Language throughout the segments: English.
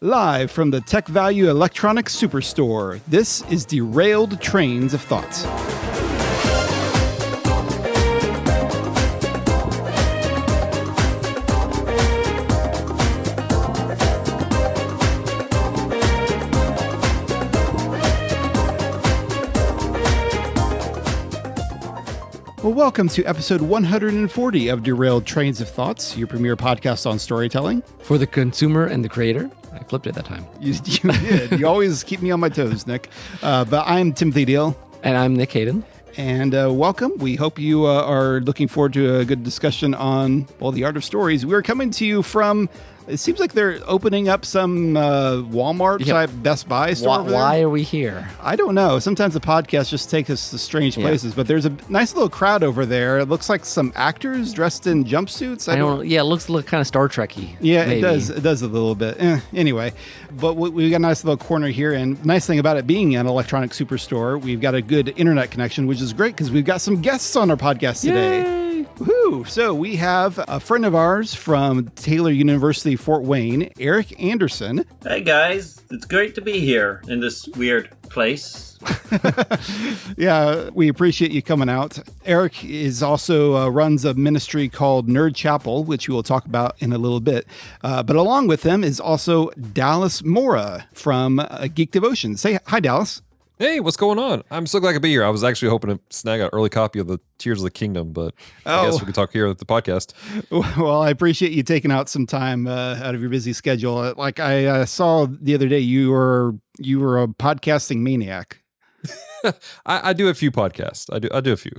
Live from the Tech Value Electronics Superstore, this is Derailed Trains of Thought. Well, welcome to episode 140 of Derailed Trains of Thoughts, your premier podcast on storytelling. For the consumer and the creator. I flipped it that time. You did. You always keep me on my toes, Nick. But I'm Timothy Deal. And I'm Nick Hayden. And welcome. We hope you are looking forward to a good discussion on, well, the art of stories. We're coming to you from... It seems like they're opening up some Walmart-type Best Buy store over there. Why are we here? I don't know. Sometimes the podcast just takes us to strange places, but there's a nice little crowd over there. It looks like some actors dressed in jumpsuits. I don't. Yeah, it looks kind of Star Trek-y. Yeah, maybe. It does. It does a little bit. Anyway, but we got a nice little corner here, and nice thing about it being an electronic superstore, we've got a good internet connection, which is great because we've got some guests on our podcast today. Yay! Woohoo! So we have a friend of ours from Taylor University, Fort Wayne, Eric Anderson. Hey guys, it's great to be here in this weird place. Yeah, we appreciate you coming out. Eric is also runs a ministry called Nerd Chapel, which we will talk about in a little bit. But along with him is also Dallas Mora from Geek Devotion. Say hi, Dallas. Hey, what's going on? I'm so glad to be here. I was actually hoping to snag an early copy of the Tears of the Kingdom, but I guess we could talk here at the podcast. Well, I appreciate you taking out some time out of your busy schedule. Like I saw the other day, you were a podcasting maniac. I do a few podcasts. I do a few.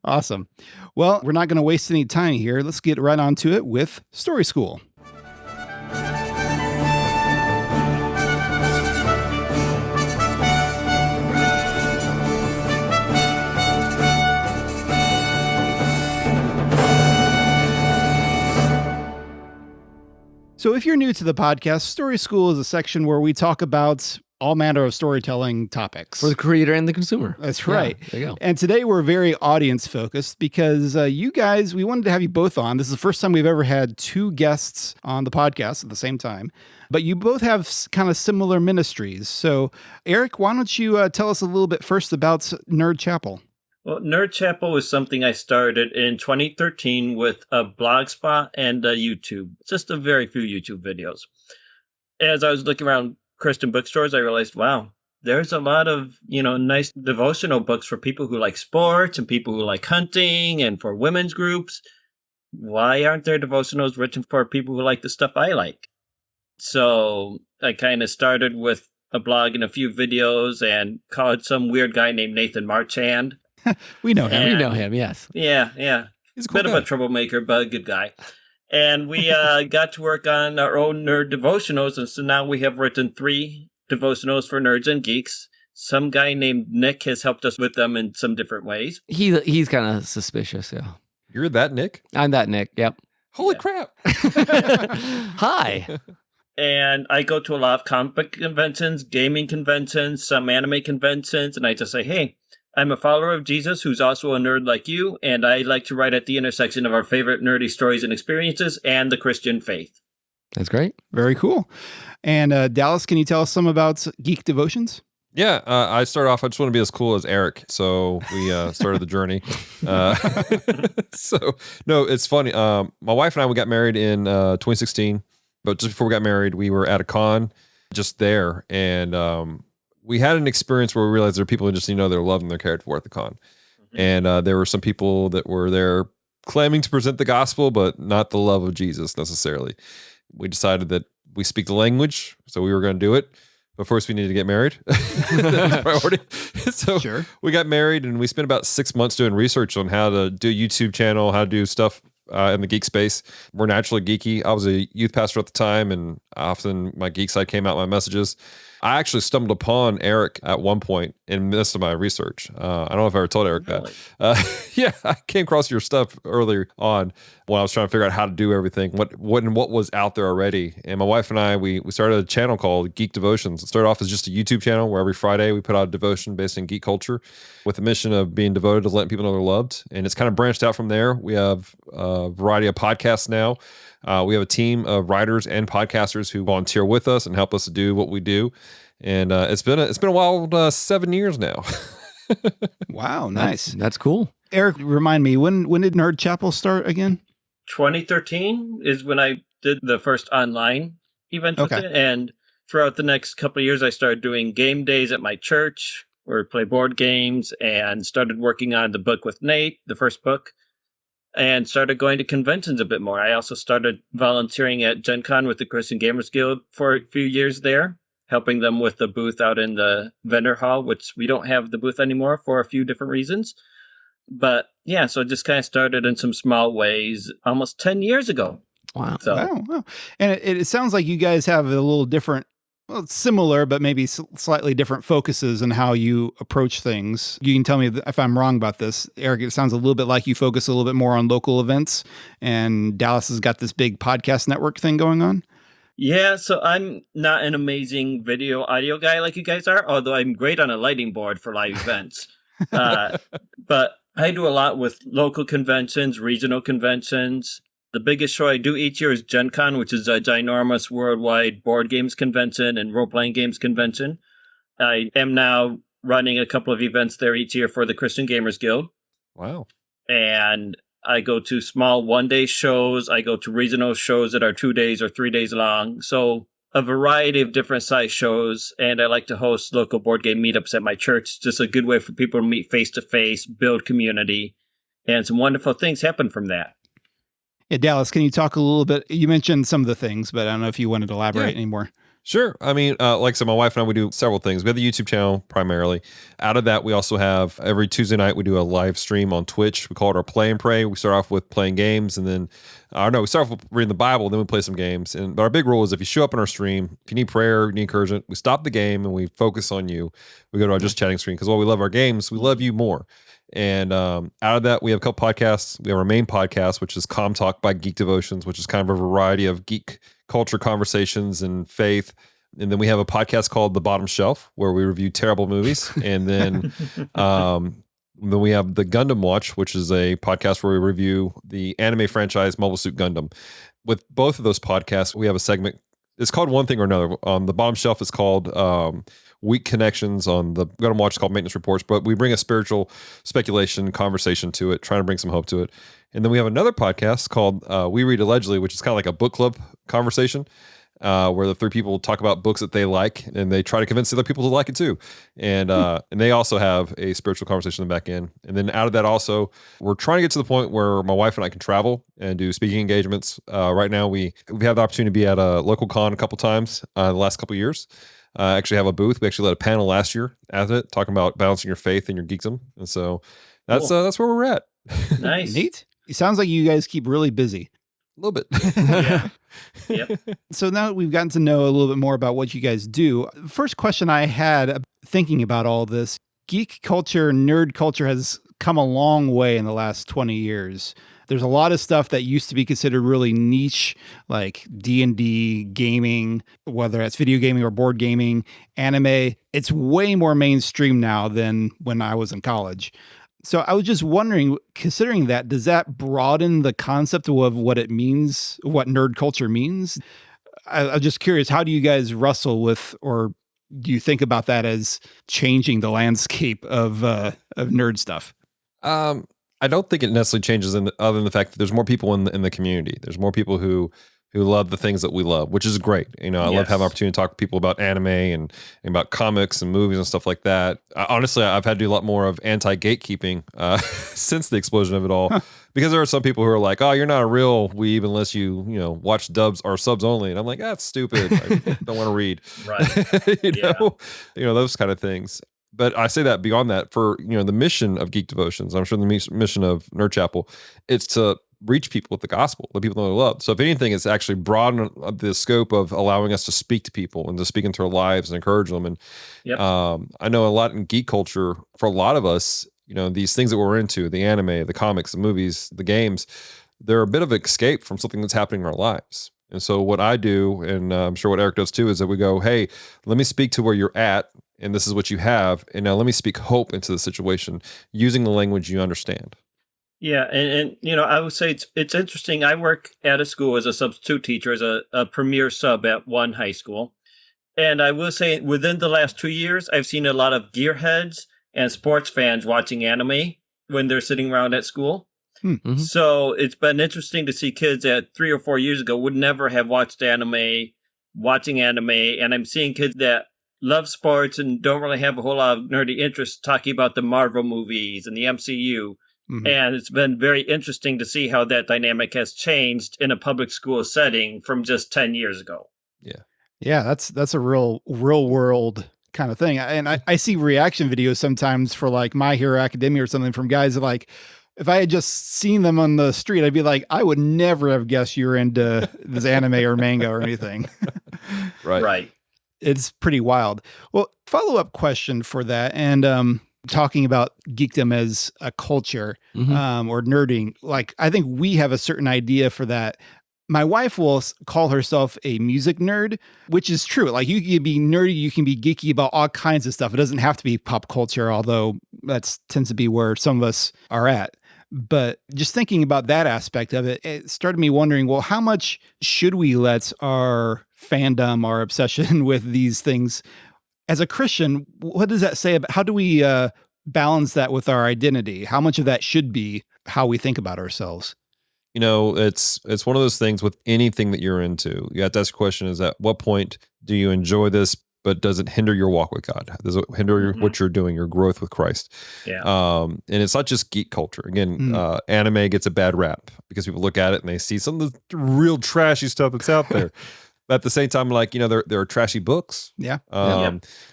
Awesome. Well, we're not going to waste any time here. Let's get right on to it with Story School. So if you're new to the podcast, Story School is a section where we talk about all manner of storytelling topics. For the creator and the consumer. That's right. Yeah, there you go. And today we're very audience focused because you guys, we wanted to have you both on. This is the first time we've ever had two guests on the podcast at the same time. But you both have kind of similar ministries. So Eric, why don't you tell us a little bit first about Nerd Chapel? Well, Nerd Chapel was something I started in 2013 with a blogspot and a YouTube. Just a very few YouTube videos. As I was looking around Christian bookstores, I realized, wow, there's a lot of, nice devotional books for people who like sports and people who like hunting and for women's groups. Why aren't there devotionals written for people who like the stuff I like? So I kind of started with a blog and a few videos and called some weird guy named Nathan Marchand. We know him. We know him, yes. Yeah. He's a Bit of a troublemaker, but a good guy. And we got to work on our own nerd devotionals, and so now we have written 3 devotionals for nerds and geeks. Some guy named Nick has helped us with them in some different ways. He's kind of suspicious, yeah. You're that Nick? I'm that Nick, yep. Holy crap. Hi. And I go to a lot of comic book conventions, gaming conventions, some anime conventions, and I just say, hey, I'm a follower of Jesus who's also a nerd like you, and I like to write at the intersection of our favorite nerdy stories and experiences and the Christian faith. That's great. Very cool. And Dallas, can you tell us some about Geek Devotions? Yeah, I started off, I just want to be as cool as Eric. So we started the journey. No, it's funny. My wife and I, we got married in 2016. But just before we got married, we were at a con just there. And we had an experience where we realized there are people who just they're loved and they're cared for at the con. Mm-hmm. And there were some people that were there claiming to present the gospel, but not the love of Jesus necessarily. We decided that we speak the language, so we were going to do it. But first we needed to get married. That's priority. So sure. We got married and we spent about 6 months doing research on how to do a YouTube channel, how to do stuff in the geek space. We're naturally geeky. I was a youth pastor at the time, and often my geek side came out in my messages. I actually stumbled upon Eric at one point in the midst of my research. I don't know if I ever told Eric that. Yeah, I came across your stuff earlier on when I was trying to figure out how to do everything, what was out there already. And my wife and I, we started a channel called Geek Devotions. It started off as just a YouTube channel where every Friday we put out a devotion based in geek culture with the mission of being devoted to letting people know they're loved. And it's kind of branched out from there. We have a variety of podcasts now. We have a team of writers and podcasters who volunteer with us and help us do what we do. And it's been a wild 7 years now. Wow, nice. That's cool. Eric, remind me, when did Nerd Chapel start again? 2013 is when I did the first online event with it. And throughout the next couple of years, I started doing game days at my church where we play board games, and started working on the book with Nate, the first book, and started going to conventions a bit more. I also started volunteering at Gen Con with the Christian Gamers Guild for a few years there, helping them with the booth out in the vendor hall, which we don't have the booth anymore for a few different reasons. But yeah, so it just kind of started in some small ways almost 10 years ago. Wow. So, Wow. And it sounds like you guys have a little different, well, it's similar, but maybe slightly different focuses in how you approach things. You can tell me if I'm wrong about this. Eric, it sounds a little bit like you focus a little bit more on local events, and Dallas has got this big podcast network thing going on. yeah, so I'm not an amazing video audio guy like you guys are, although I'm great on a lighting board for live events. But I do a lot with local conventions, regional conventions. The biggest show I do each year is Gen Con, which is a ginormous worldwide board games convention and role-playing games convention. I am now running a couple of events there each year for the Christian Gamers Guild. Wow. And I go to small one-day shows. I go to regional shows that are 2 days or 3 days long. So a variety of different size shows. And I like to host local board game meetups at my church. Just a good way for people to meet face-to-face, build community. And some wonderful things happen from that. Yeah, Dallas, can you talk a little bit? You mentioned some of the things, but I don't know if you wanted to elaborate anymore. Sure. I mean, like I said, my wife and I, we do several things. We have the YouTube channel primarily. Out of that, we also have every Tuesday night, we do a live stream on Twitch. We call it our Play and Pray. We start off with playing games, and then, we start off with reading the Bible, then we play some games. But our big rule is if you show up in our stream, if you need prayer, you need encouragement, we stop the game and we focus on you. We go to our Just Chatting screen, because while we love our games, we love you more. And out of that, we have a couple podcasts. We have our main podcast, which is Com Talk by Geek Devotions, which is kind of a variety of geek culture conversations and faith. And then we have a podcast called The Bottom Shelf, where we review terrible movies. And then we have the Gundam Watch, which is a podcast where we review the anime franchise Mobile Suit Gundam. With both of those podcasts, we have a segment. It's called One Thing or Another. On The Bottom Shelf, it's called Weak Connections. On the Gundam Watch, it's called Maintenance Reports. But we bring a spiritual speculation conversation to it, trying to bring some hope to it. And then we have another podcast called We Read Allegedly, which is kind of like a book club conversation, where the three people talk about books that they like, and they try to convince the other people to like it too. And and they also have a spiritual conversation in the back end. And then out of that also, we're trying to get to the point where my wife and I can travel and do speaking engagements. Right now, we have the opportunity to be at a local con a couple times the last couple of years. Actually have a booth. We actually led a panel last year at it, talking about balancing your faith and your geekdom. And so that's where we're at. Nice. Neat. It sounds like you guys keep really busy. A little bit. Yeah. Yep. So now that we've gotten to know a little bit more about what you guys do, first question I had thinking about all this, geek culture, nerd culture has come a long way in the last 20 years. There's a lot of stuff that used to be considered really niche, like D&D, gaming, whether it's video gaming or board gaming, anime. It's way more mainstream now than when I was in college. So I was just wondering, considering that, does that broaden the concept of what it means, what nerd culture means? I'm just curious, how do you guys wrestle with, or do you think about that as changing the landscape of nerd stuff? I don't think it necessarily changes other than the fact that there's more people in the community. There's more people who love the things that we love, which is great. I love having an opportunity to talk to people about anime and about comics and movies and stuff like that. Honestly, I've had to do a lot more of anti-gatekeeping since the explosion of it all, because there are some people who are like, "Oh, you're not a real weeb unless you watch dubs or subs only," and I'm like, "That's stupid. I don't want to read." Right. Those kind of things. But I say that beyond that, for the mission of Geek Devotions, I'm sure the mission of Nerd Chapel, it's to reach people with the gospel, the people that they love. So if anything, it's actually broadened the scope of allowing us to speak to people and to speak into their lives and encourage them. And I know a lot in geek culture, for a lot of us, these things that we're into, the anime, the comics, the movies, the games, they're a bit of an escape from something that's happening in our lives. And so what I do, and I'm sure what Eric does too, is that we go, hey, let me speak to where you're at, and this is what you have, and now let me speak hope into the situation using the language you understand. Yeah, and I would say it's interesting. I work at a school as a substitute teacher, as a premier sub at one high school. And I will say within the last 2 years, I've seen a lot of gearheads and sports fans watching anime when they're sitting around at school. Mhm. So it's been interesting to see kids that 3 or 4 years ago would never have watched anime, watching anime. And I'm seeing kids that love sports and don't really have a whole lot of nerdy interest talking about the Marvel movies and the MCU. Mhm. And it's been very interesting to see how that dynamic has changed in a public school setting from just 10 years ago. Yeah, that's a real world kind of thing. And I see reaction videos sometimes for like My Hero Academia or something from guys that like, if I had just seen them on the street, I'd be like, I would never have guessed you were into this anime or manga or anything. Right. It's pretty wild. Well, follow-up question for that. And talking about geekdom as a culture or nerding, like I think we have a certain idea for that. My wife will call herself a music nerd, which is true. Like you can be nerdy, you can be geeky about all kinds of stuff. It doesn't have to be pop culture, although that tends to be where some of us are at. But just thinking about that aspect of it, it started me wondering, well, how much should we let our fandom, our obsession with these things as a Christian, what does that say about how do we balance that with our identity? How much of that should be how we think about ourselves? It's one of those things with anything that you're into. You have to ask the question: is at what point do you enjoy this, but does it hinder your walk with God? Does it hinder what you're doing, your growth with Christ? Yeah. And it's not just geek culture. Again, anime gets a bad rap because people look at it and they see some of the real trashy stuff that's out there. But at the same time, like, there are trashy books. Yeah.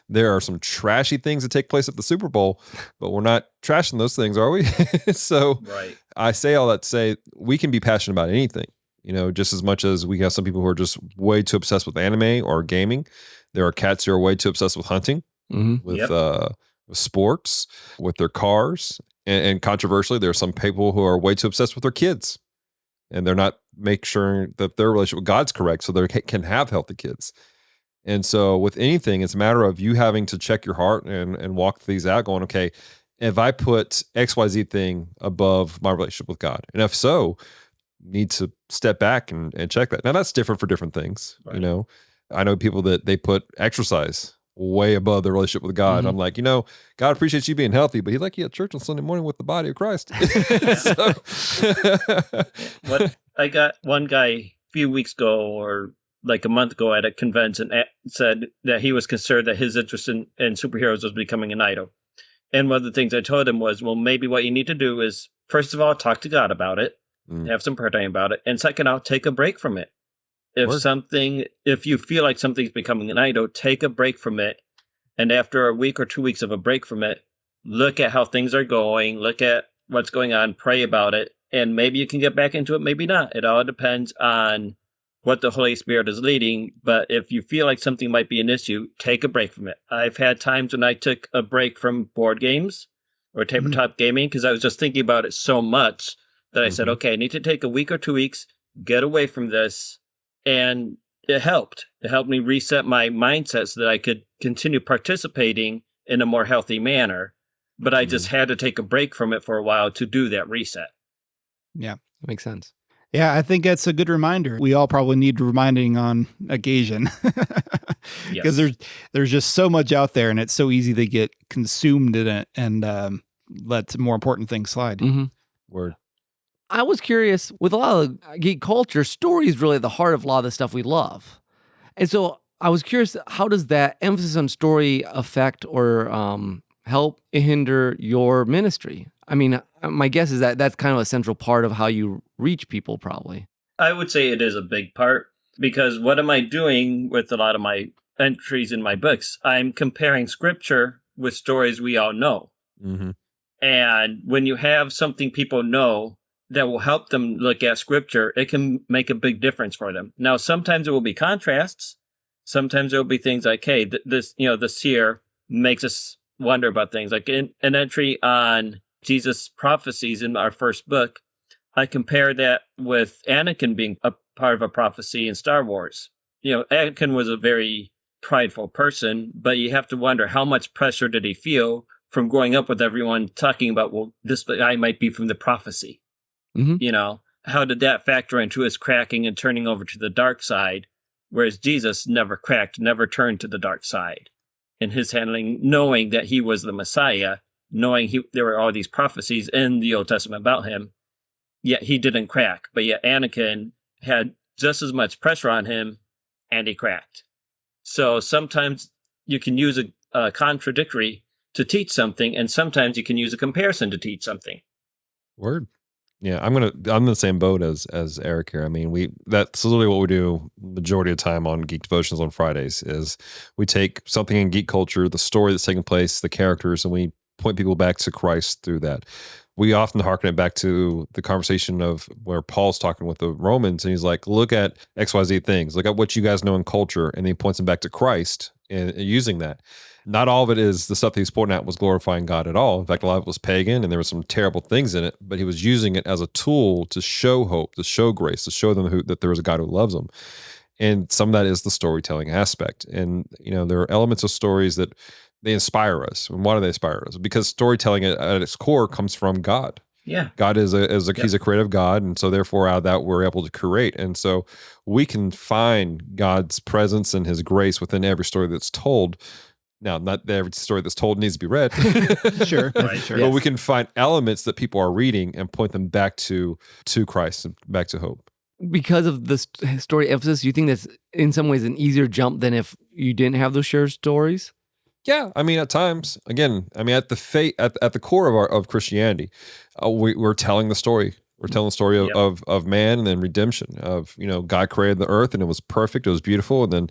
There are some trashy things that take place at the Super Bowl, but we're not trashing those things, are we? So Right. I say all that to say we can be passionate about anything, just as much as we have some people who are just way too obsessed with anime or gaming. There are cats who are way too obsessed with hunting, with sports, with their cars. And controversially, there are some people who are way too obsessed with their kids. And they're not make sure that their relationship with God's correct so they can have healthy kids. And so with anything, it's a matter of you having to check your heart and walk these out going, okay, if I put XYZ thing above my relationship with God, and if so, need to step back and check that. Now that's different for different things. Right. I know people that they put exercise way above their relationship with God. I'm like, God appreciates you being healthy, but he'd like you at church on Sunday morning with the body of Christ. What I got one guy a few weeks ago or like a month ago at a convention said that he was concerned that his interest in superheroes was becoming an idol. And one of the things I told him was, well, maybe what you need to do is, first of all, talk to God about it, have some prayer time about it. And second, I'll take a break from it. If you feel like something's becoming an idol, take a break from it. And after a week or 2 weeks of a break from it, look at how things are going, look at what's going on, pray about it. And maybe you can get back into it, maybe not. It all depends on what the Holy Spirit is leading. But if you feel like something might be an issue, take a break from it. I've had times when I took a break from board games or tabletop gaming because I was just thinking about it so much that I said, okay, I need to take a week or 2 weeks, get away from this. And it helped. It helped me reset my mindset so that I could continue participating in a more healthy manner. But I just had to take a break from it for a while to do that reset. Yeah. That makes sense. Yeah, I think that's a good reminder. We all probably need reminding on occasion because there's just so much out there and it's so easy to get consumed in it and let more important things slide. Word. I was curious, with a lot of geek culture, story is really the heart of a lot of the stuff we love. And so I was curious, how does that emphasis on story affect or help hinder your ministry? I mean, my guess is that that's kind of a central part of how you reach people, probably. I would say it is a big part because what am I doing with a lot of my entries in my books? I'm comparing scripture with stories we all know. And when you have something people know that will help them look at scripture, it can make a big difference for them. Now, sometimes it will be contrasts. Sometimes it will be things like, hey, this here makes us wonder about things. Like in an entry on Jesus' prophecies in our first book, I compare that with Anakin being a part of a prophecy in Star Wars. Anakin was a very prideful person, but you have to wonder how much pressure did he feel from growing up with everyone talking about, well, this guy might be from the prophecy. Mm-hmm. How did that factor into his cracking and turning over to the dark side? Whereas Jesus never cracked, never turned to the dark side. In his handling, knowing that he was the Messiah, knowing there were all these prophecies in the Old Testament about him, yet he didn't crack. But yet Anakin had just as much pressure on him, and he cracked. So sometimes you can use a contradictory to teach something, and sometimes you can use a comparison to teach something. Word. Yeah, I'm in the same boat as Eric here. I mean, that's literally what we do majority of the time on Geek Devotions on Fridays is we take something in geek culture, the story that's taking place, the characters, and we point people back to Christ through that. We often harken it back to the conversation of where Paul's talking with the Romans, and he's like, look at XYZ things, look at what you guys know in culture, and then he points them back to Christ and using that. Not all of it is the stuff that he's pointing out was glorifying God at all. In fact, a lot of it was pagan, and there were some terrible things in it, but he was using it as a tool to show hope, to show grace, to show them that there is a God who loves them. And some of that is the storytelling aspect. And, there are elements of stories that they inspire us. And why do they inspire us? Because storytelling at its core comes from God. Yeah. God he's a creative God. And so therefore out of that, we're able to create. And so we can find God's presence and his grace within every story that's told. Now, not that every story that's told needs to be read. Sure. Right. Sure. But we can find elements that people are reading and point them back to Christ and back to hope. Because of the story emphasis, you think that's in some ways an easier jump than if you didn't have those shared stories? Yeah, I mean, at times, again, at the core of Christianity, we're telling the story. We're telling the story of man and then redemption. Of God created the earth and it was perfect, it was beautiful, and then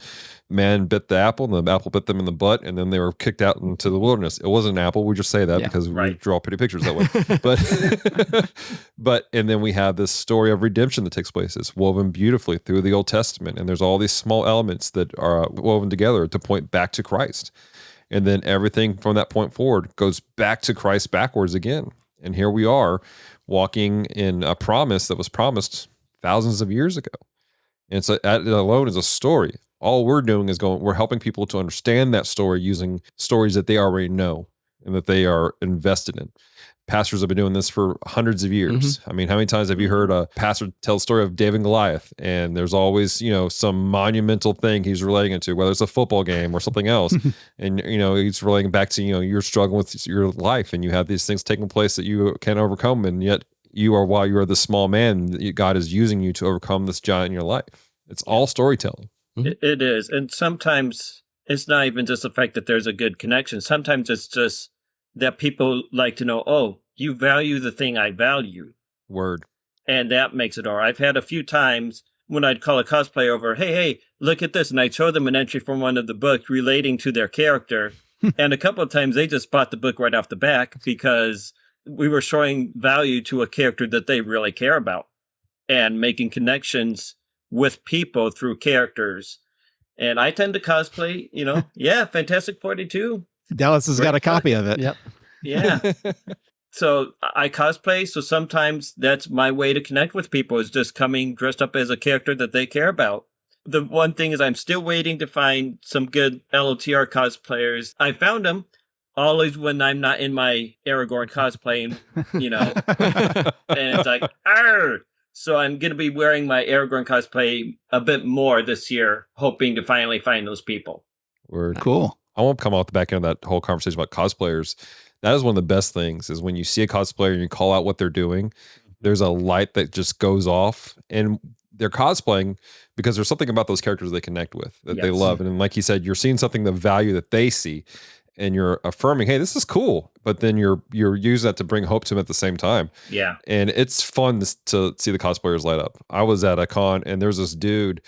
man bit the apple and the apple bit them in the butt, and then they were kicked out into the wilderness. It wasn't an apple. We just say that because we draw pretty pictures that way. But and then we have this story of redemption that takes place. It's woven beautifully through the Old Testament, and there's all these small elements that are woven together to point back to Christ. And then everything from that point forward goes back to Christ backwards again. And here we are walking in a promise that was promised thousands of years ago. And so that alone is a story. All we're doing is we're helping people to understand that story using stories that they already know and that they are invested in. Pastors have been doing this for hundreds of years. Mm-hmm. I mean, how many times have you heard a pastor tell the story of David and Goliath? And there's always, some monumental thing he's relating it to, whether it's a football game or something else. And, he's relating back to, you're struggling with your life and you have these things taking place that you can't overcome. And yet while you are the small man, God is using you to overcome this giant in your life. It's all storytelling. It is. And sometimes it's not even just the fact that there's a good connection. Sometimes it's just that people like to know, oh, you value the thing I value. Word. And that makes it all right. I've had a few times when I'd call a cosplayer over, hey, look at this. And I'd show them an entry from one of the books relating to their character. And a couple of times they just bought the book right off the back because we were showing value to a character that they really care about and making connections with people through characters. And I tend to cosplay, Fantastic 42. Dallas has got a copy of it. Yep. Yeah. So I cosplay. So sometimes that's my way to connect with people is just coming dressed up as a character that they care about. The one thing is I'm still waiting to find some good LOTR cosplayers. I found them always when I'm not in my Aragorn cosplaying, and it's like, arr! So I'm going to be wearing my Aragorn cosplay a bit more this year, hoping to finally find those people. Word. Cool. I won't come off the back end of that whole conversation about cosplayers. That is one of the best things is when you see a cosplayer and you call out what they're doing, there's a light that just goes off and they're cosplaying because there's something about those characters they connect with that they love. And like you said, you're seeing something, the value that they see and you're affirming, hey, this is cool. But then you're using that to bring hope to them at the same time. Yeah. And it's fun to see the cosplayers light up. I was at a con and there's this dude.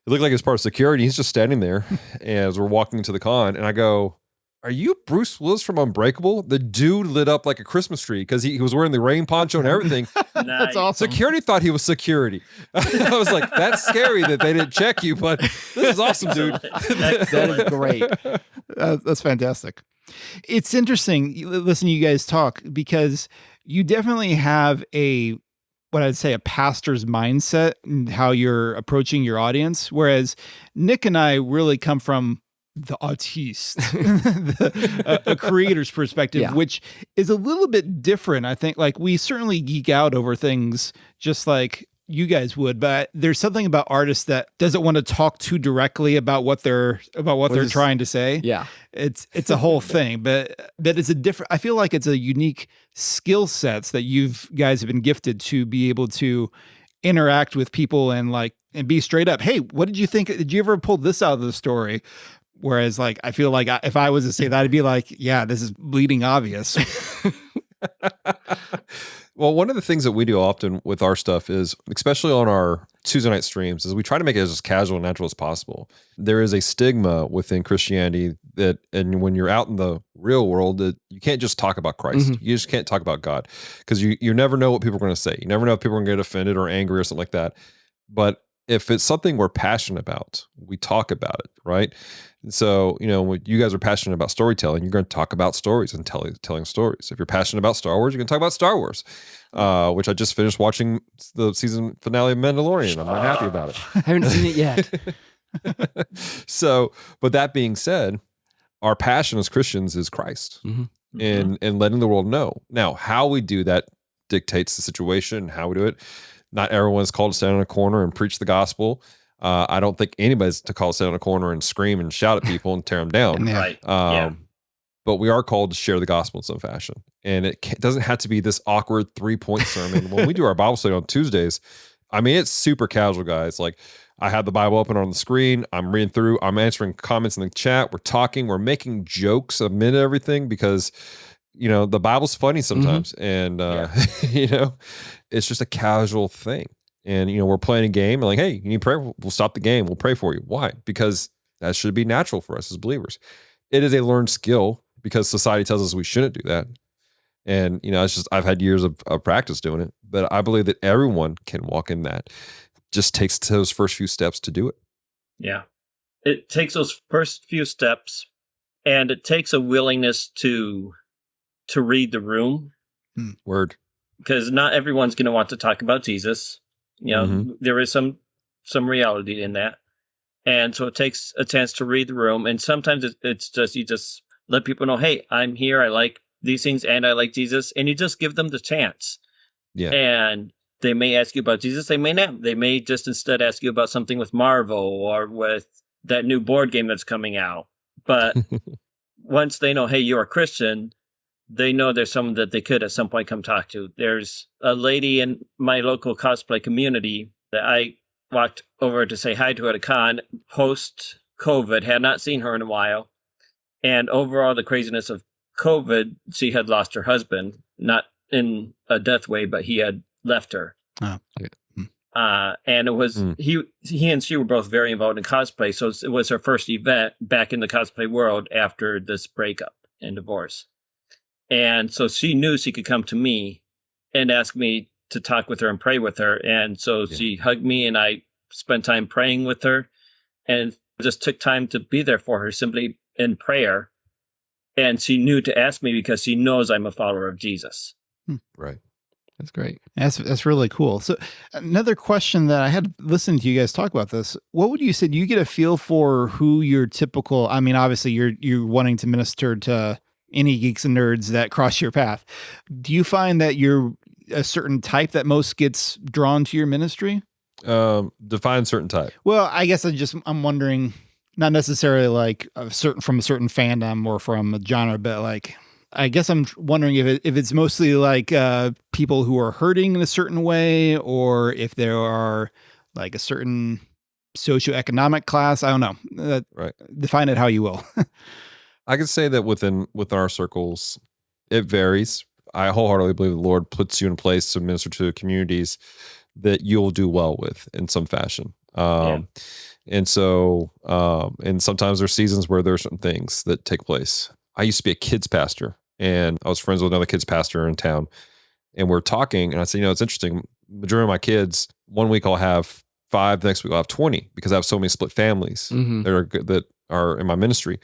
It looked like he was part of security. He's just standing there as we're walking to the con. And I go, are you Bruce Willis from Unbreakable? The dude lit up like a Christmas tree because he was wearing the rain poncho and everything. Nice. That's awesome. Security thought he was security. I was like, that's scary that they didn't check you, but this is awesome, dude. That is great. That's fantastic. It's interesting listening to you guys talk because you definitely have what I'd say a pastor's mindset and how you're approaching your audience. Whereas Nick and I really come from the artiste, a creator's perspective, Yeah. which is a little bit different. I think like we certainly geek out over things just like you guys would, but there's something about artists that doesn't want to talk too directly about what they're trying to say. Yeah. It's a whole thing, but it's a different, I feel like it's a unique skill sets that you've guys have been gifted to be able to interact with people and be straight up. Hey, what did you think? Did you ever pull this out of the story? Whereas like, I feel like if I was to say that, I'd be like, yeah, this is bleeding obvious. Well, one of the things that we do often with our stuff is, especially on our Tuesday night streams, is we try to make it as casual and natural as possible. There is a stigma within Christianity and when you're out in the real world, that you can't just talk about Christ. Mm-hmm. You just can't talk about God because you never know what people are going to say. You never know if people are going to get offended or angry or something like that. But if it's something we're passionate about, we talk about it, right? And so, when you guys are passionate about storytelling, you're going to talk about stories and telling stories. If you're passionate about Star Wars, you're going to talk about Star Wars, which I just finished watching the season finale of Mandalorian. I'm not happy about it. I haven't seen it yet. So, but that being said, our passion as Christians is Christ and letting the world know. Now, how we do that dictates the situation, how we do it. Not everyone's called to stand in a corner and preach the gospel. I don't think anybody's to call to stand in a corner and scream and shout at people and tear them down. Right. But we are called to share the gospel in some fashion. And it doesn't have to be this awkward 3-point sermon. When we do our Bible study on Tuesdays, I mean, it's super casual, guys. Like, I have the Bible open on the screen. I'm reading through. I'm answering comments in the chat. We're talking. We're making jokes amid everything because, the Bible's funny sometimes. And, it's just a casual thing. And, we're playing a game and like, hey, you need prayer? We'll stop the game. We'll pray for you. Why? Because that should be natural for us as believers. It is a learned skill because society tells us we shouldn't do that. And, it's just, I've had years of practice doing it, but I believe that everyone can walk in that. Just takes those first few steps to do it. Yeah. It takes those first few steps, and it takes a willingness to read the room. Word. Because not everyone's going to want to talk about Jesus. There is some reality in that. And so it takes a chance to read the room. And sometimes it's just, you just let people know, hey, I'm here. I like these things and I like Jesus. And you just give them the chance. Yeah. And they may ask you about Jesus. They may not. They may just instead ask you about something with Marvel or with that new board game that's coming out. But once they know, hey, you're a Christian, they know there's someone that they could at some point come talk to. There's a lady in my local cosplay community that I walked over to say hi to at a con post-COVID, had not seen her in a while. And overall, the craziness of COVID, she had lost her husband, not in a death way, but he had left her. Oh, okay. And it was, he and she were both very involved in cosplay. So it was her first event back in the cosplay world after this breakup and divorce. And so she knew she could come to me and ask me to talk with her and pray with her. And so she hugged me and I spent time praying with her and just took time to be there for her simply in prayer. And she knew to ask me because she knows I'm a follower of Jesus. Right. That's great. That's really cool. So another question that I had listened to you guys talk about this, what would you say, do you get a feel for who your typical, I mean, obviously you're wanting to minister to any geeks and nerds that cross your path. Do you find that you're a certain type that most gets drawn to your ministry? Define certain type. Well, I guess I'm wondering, not necessarily like from a certain fandom or from a genre, but like, I guess I'm wondering if it's mostly like people who are hurting in a certain way, or if there are like a certain socioeconomic class. I don't know. Right. Define it how you will. I can say that within our circles, it varies. I wholeheartedly believe the Lord puts you in place to minister to communities that you'll do well with in some fashion. And so, and sometimes there's seasons where there's some things that take place. I used to be a kids pastor, and I was friends with another kids pastor in town, and we're talking, and I said, it's interesting. Majority of my kids, one week I'll have 5, the next week I'll have 20 because I have so many split families that are in my ministry.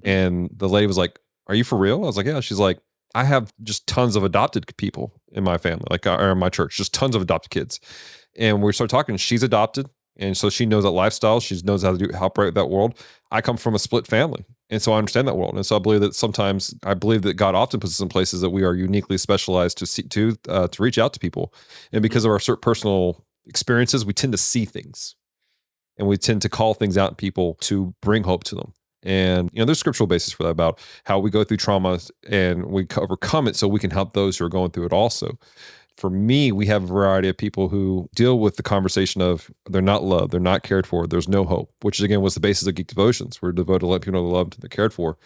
And the lady was like, "Are you for real?" I was like, "Yeah." She's like, "I have just tons of adopted people in my family, or in my church, just tons of adopted kids." And we started talking. She's adopted. And so she knows that lifestyle. She knows how to operate that world. I come from a split family. And so I understand that world. And so I believe that God often puts us in places that we are uniquely specialized to reach out to people. And because of our certain personal experiences, we tend to see things and we tend to call things out in people to bring hope to them. And, there's scriptural basis for that about how we go through trauma and we overcome it so we can help those who are going through it also. For me, we have a variety of people who deal with the conversation of they're not loved, they're not cared for, there's no hope, which again was the basis of Geek Devotions. We're devoted to let people know they're loved, they're cared for.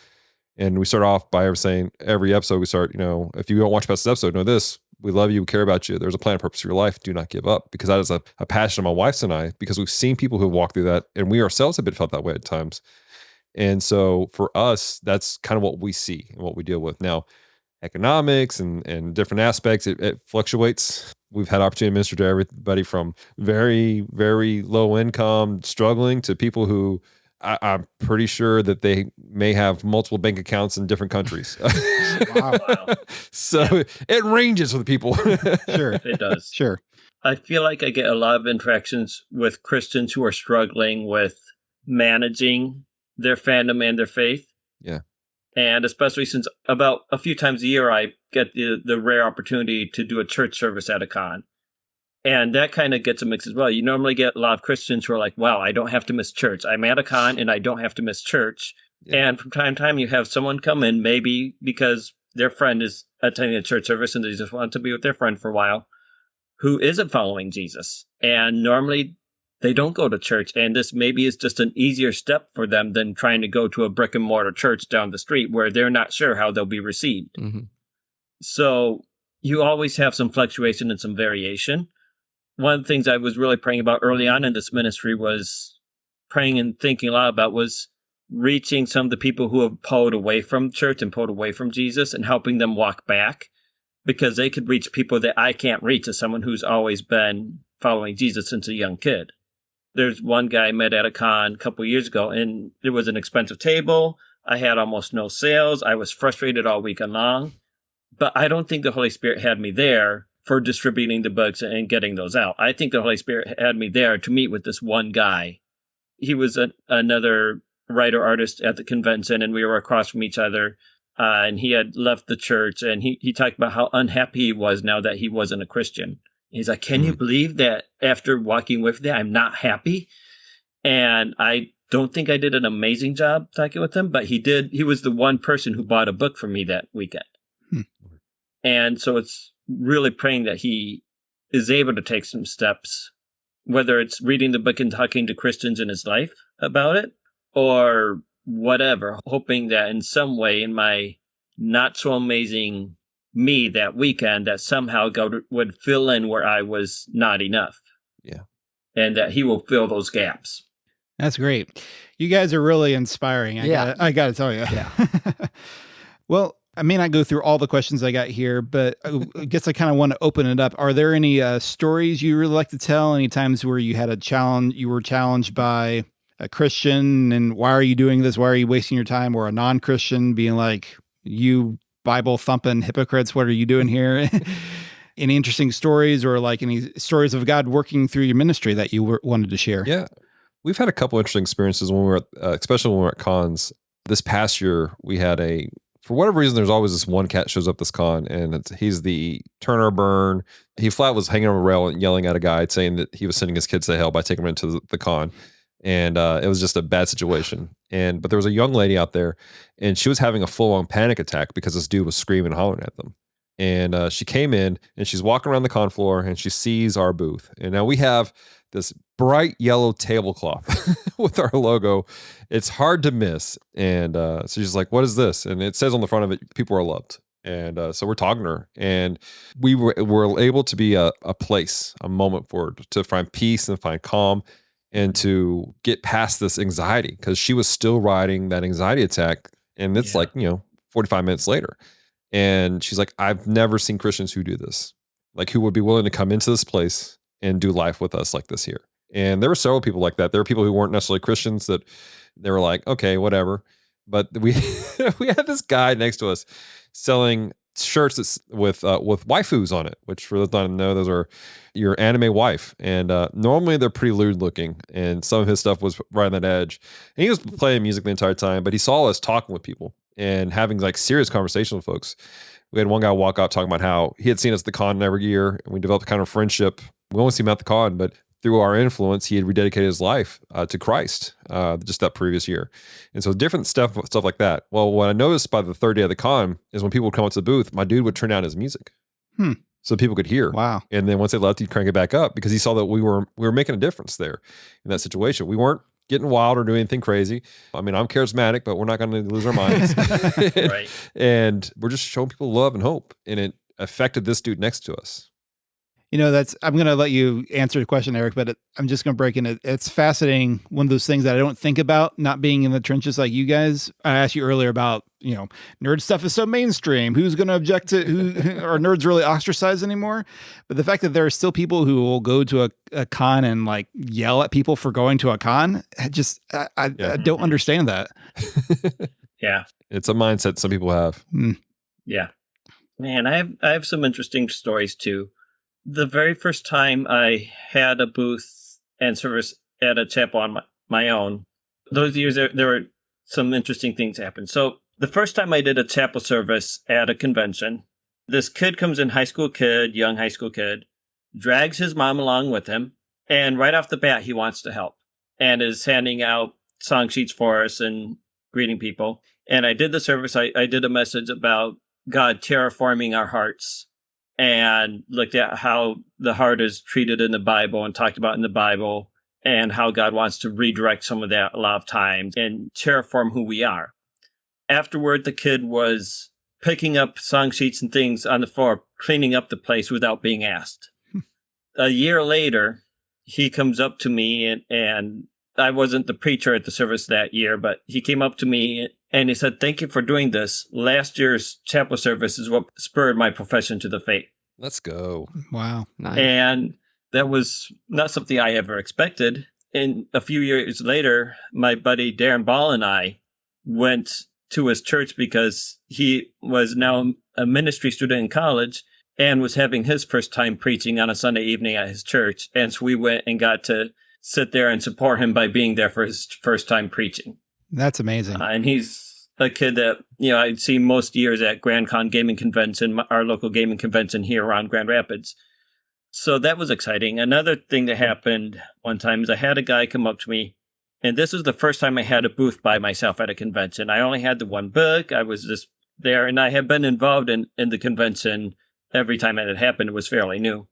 And we start off by saying every episode, we start, if you don't watch past this episode, know this: we love you, we care about you. There's a plan and purpose for your life. Do not give up. Because that is a passion of my wife's and I, because we've seen people who walk through that, and we ourselves have been felt that way at times. And so for us, that's kind of what we see and what we deal with. Now, economics and different aspects, it fluctuates. We've had opportunity to minister to everybody from very, very low income, struggling, to people who I'm pretty sure that they may have multiple bank accounts in different countries. Wow. So it ranges with people. Sure. It does. Sure. I feel like I get a lot of interactions with Christians who are struggling with managing their fandom and their faith. Yeah. And especially since about a few times a year, I get the rare opportunity to do a church service at a con. And that kind of gets a mix as well. You normally get a lot of Christians who are like, wow, I don't have to miss church. I'm at a con and I don't have to miss church. Yeah. And from time to time, you have someone come in, maybe because their friend is attending a church service and they just want to be with their friend for a while, who isn't following Jesus. And normally they don't go to church. And this maybe is just an easier step for them than trying to go to a brick and mortar church down the street where they're not sure how they'll be received. Mm-hmm. So you always have some fluctuation and some variation. One of the things I was really praying about early on in this ministry was praying and thinking a lot about was reaching some of the people who have pulled away from church and pulled away from Jesus and helping them walk back, because they could reach people that I can't reach as someone who's always been following Jesus since a young kid. There's one guy I met at a con a couple of years ago, and it was an expensive table. I had almost no sales. I was frustrated all weekend long, but I don't think the Holy Spirit had me there for distributing the books and getting those out. I think the Holy Spirit had me there to meet with this one guy. He was another writer artist at the convention, and we were across from each other. And he had left the church, and he talked about how unhappy he was now that he wasn't a Christian. He's like, can you believe that after walking with them, I'm not happy? And I don't think I did an amazing job talking with him, but he did. He was the one person who bought a book for me that weekend. And so it's really praying that he is able to take some steps, whether it's reading the book and talking to Christians in his life about it or whatever, hoping that in some way in my not so amazing me that weekend that somehow God would fill in where I was not enough. Yeah. And that he will fill those gaps. That's great. You guys are really inspiring. I got to tell you. Yeah. Well, I may not go through all the questions I got here, but I guess I kind of want to open it up. Are there any stories you really like to tell? Any times where you had a challenge, you were challenged by a Christian, and why are you doing this? Why are you wasting your time? Or a non-Christian being like, you Bible thumping hypocrites, what are you doing here? Any interesting stories, or like any stories of God working through your ministry that you wanted to share? Yeah. We've had a couple interesting experiences when we were, especially when we were at cons. This past year, we had for whatever reason, there's always this one cat shows up this con, and he's the turn or burn. He flat was hanging on a rail and yelling at a guy saying that he was sending his kids to hell by taking them into the con. And it was just a bad situation. But there was a young lady out there, and she was having a full-on panic attack because this dude was screaming and hollering at them. And she came in, and she's walking around the con floor, and she sees our booth. And now we have this bright yellow tablecloth with our logo. It's hard to miss. And so she's like, what is this? And it says on the front of it, people are loved. And so we're talking to her, and we were able to be a place, a moment for her to find peace and find calm and to get past this anxiety, because she was still riding that anxiety attack. And it's 45 minutes later. And she's like, I've never seen Christians who do this, like who would be willing to come into this place and do life with us like this here. And there were several people like that. There were people who weren't necessarily Christians that they were like, okay, whatever. But we we had this guy next to us selling shirts that's with waifus on it, which for those that don't know, those are your anime wife. And normally they're pretty lewd looking, and some of his stuff was right on that edge. And he was playing music the entire time, but he saw us talking with people and having like serious conversations with folks. We had one guy walk out talking about how he had seen us at the con every year, and we developed a kind of friendship. We only see him at the con, but through our influence, he had rededicated his life to Christ just that previous year. And so different stuff like that. Well, what I noticed by the third day of the con is when people would come up to the booth, my dude would turn down his music so people could hear. Wow. And then once they left, he'd crank it back up because he saw that we were making a difference there in that situation. We weren't getting wild or doing anything crazy. I mean, I'm charismatic, but we're not going to lose our minds. Right. And we're just showing people love and hope. And it affected this dude next to us. You know, I'm going to let you answer the question, Eric, but I'm just going to break in it. It's fascinating. One of those things that I don't think about, not being in the trenches like you guys. I asked you earlier about, nerd stuff is so mainstream. Who's going to object to are nerds really ostracized anymore? But the fact that there are still people who will go to a con and like yell at people for going to a con, I don't understand that. Yeah. It's a mindset some people have. Yeah. Man, I have some interesting stories too. The very first time I had a booth and service at a chapel on my own, those years there were some interesting things happen. So the first time I did a chapel service at a convention, this kid comes in, young high school kid, drags his mom along with him, and right off the bat he wants to help and is handing out song sheets for us and greeting people. And I did the service. I did a message about God terraforming our hearts, and looked at how the heart is treated in the Bible and talked about in the Bible, and how God wants to redirect some of that a lot of times and terraform who we are. Afterward, the kid was picking up song sheets and things on the floor, cleaning up the place without being asked. A year later, he comes up to me, and I wasn't the preacher at the service that year, but he came up to me and he said, "Thank you for doing this. Last year's chapel service is what spurred my profession to the faith." Let's go. Wow. Nice. And that was not something I ever expected. And a few years later, my buddy Darren Ball and I went to his church because he was now a ministry student in college and was having his first time preaching on a Sunday evening at his church. And so we went and got to sit there and support him by being there for his first time preaching. That's amazing. And he's a kid that, I'd seen most years at Grand Con Gaming Convention, our local gaming convention here around Grand Rapids. So that was exciting. Another thing that happened one time is I had a guy come up to me, and this was the first time I had a booth by myself at a convention. I only had the one book. I was just there, and I had been involved in the convention every time it had happened. It was fairly new.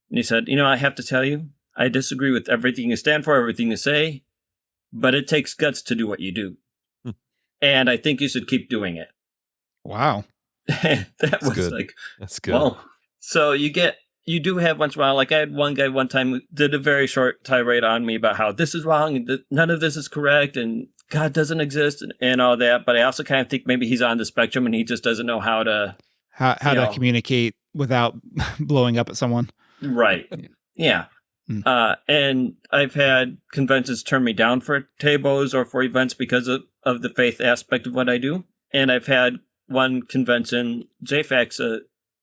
And he said, "I have to tell you, I disagree with everything you stand for, everything you say, but it takes guts to do what you do. And I think you should keep doing it." Wow. That was good. like, That's good. well, so you do have once in a while, like I had one guy one time who did a very short tirade on me about how this is wrong and none of this is correct and God doesn't exist and all that. But I also kind of think maybe he's on the spectrum and he just doesn't know how to communicate without blowing up at someone. Right. Yeah. And I've had conventions turn me down for tables or for events because of the faith aspect of what I do. And I've had one convention, JFAX,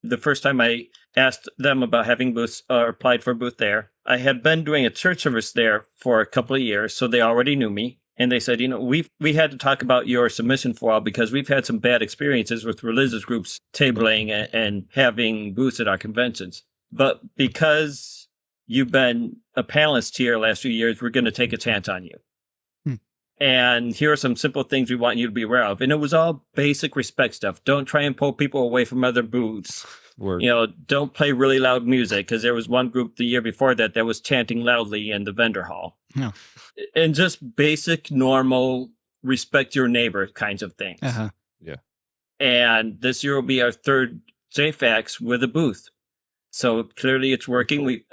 the first time I asked them about having booths or applied for a booth there, I had been doing a church service there for a couple of years, so they already knew me. And they said, we had to talk about your submission for a while because we've had some bad experiences with religious groups tabling and having booths at our conventions. But because you've been a panelist here the last few years, we're going to take a chance on you. And here are some simple things we want you to be aware of. And it was all basic respect stuff. Don't try and pull people away from other booths. Word. Don't play really loud music, because there was one group the year before that was chanting loudly in the vendor hall. Yeah. And just basic, normal, respect your neighbor kinds of things. Uh-huh. Yeah. And this year will be our third JFAX with a booth. So clearly it's working. We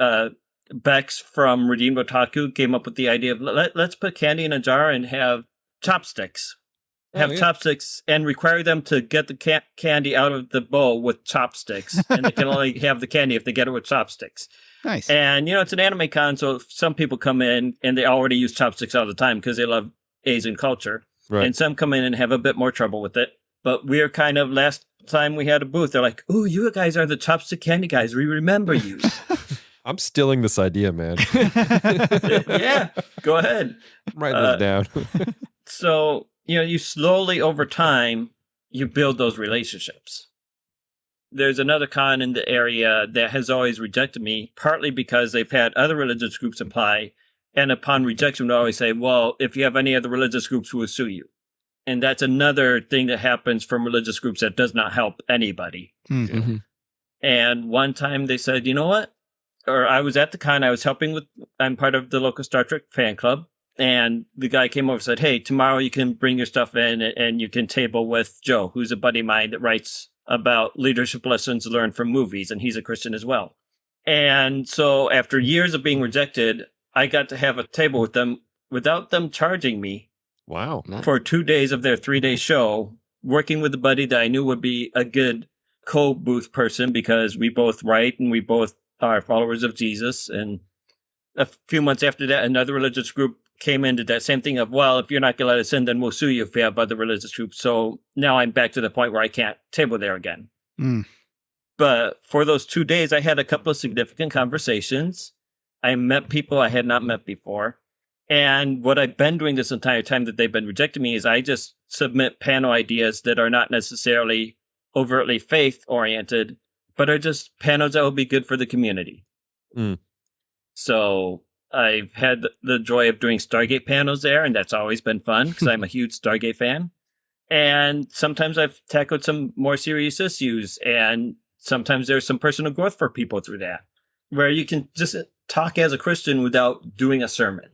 Bex from Redeemed Otaku came up with the idea of let's put candy in a jar and have chopsticks. Chopsticks and require them to get the candy out of the bowl with chopsticks. And they can only have the candy if they get it with chopsticks. Nice. And, it's an anime con, so some people come in and they already use chopsticks all the time because they love Asian culture. Right. And some come in and have a bit more trouble with it. But we're kind of, last time we had a booth, they're like, "Oh, you guys are the chopstick candy guys. We remember you." I'm stealing this idea, man. Yeah, go ahead. I'm writing this down. So, you slowly over time, you build those relationships. There's another con in the area that has always rejected me, partly because they've had other religious groups apply. And upon rejection, they always say, well, if you have any other religious groups, we'll sue you. And that's another thing that happens from religious groups that does not help anybody. Mm-hmm. And one time they said, you know what? Or I was at the con, I'm part of the local Star Trek fan club. And the guy came over and said, hey, tomorrow you can bring your stuff in and you can table with Joe, who's a buddy of mine that writes about leadership lessons learned from movies. And he's a Christian as well. And so after years of being rejected, I got to have a table with them without them charging me. Wow. For 2 days of their 3-day show, working with a buddy that I knew would be a good co-booth person because we both write and we both are followers of Jesus. And a few months after that, another religious group came into that same thing of, well, if you're not going to let us in, then we'll sue you if we have other religious groups. So now I'm back to the point where I can't table there again. Mm. But for those 2 days, I had a couple of significant conversations. I met people I had not met before. And what I've been doing this entire time that they've been rejecting me is I just submit panel ideas that are not necessarily overtly faith-oriented, but are just panels that will be good for the community. Mm. So I've had the joy of doing Stargate panels there, and that's always been fun because I'm a huge Stargate fan. And sometimes I've tackled some more serious issues, and sometimes there's some personal growth for people through that, where you can just talk as a Christian without doing a sermon.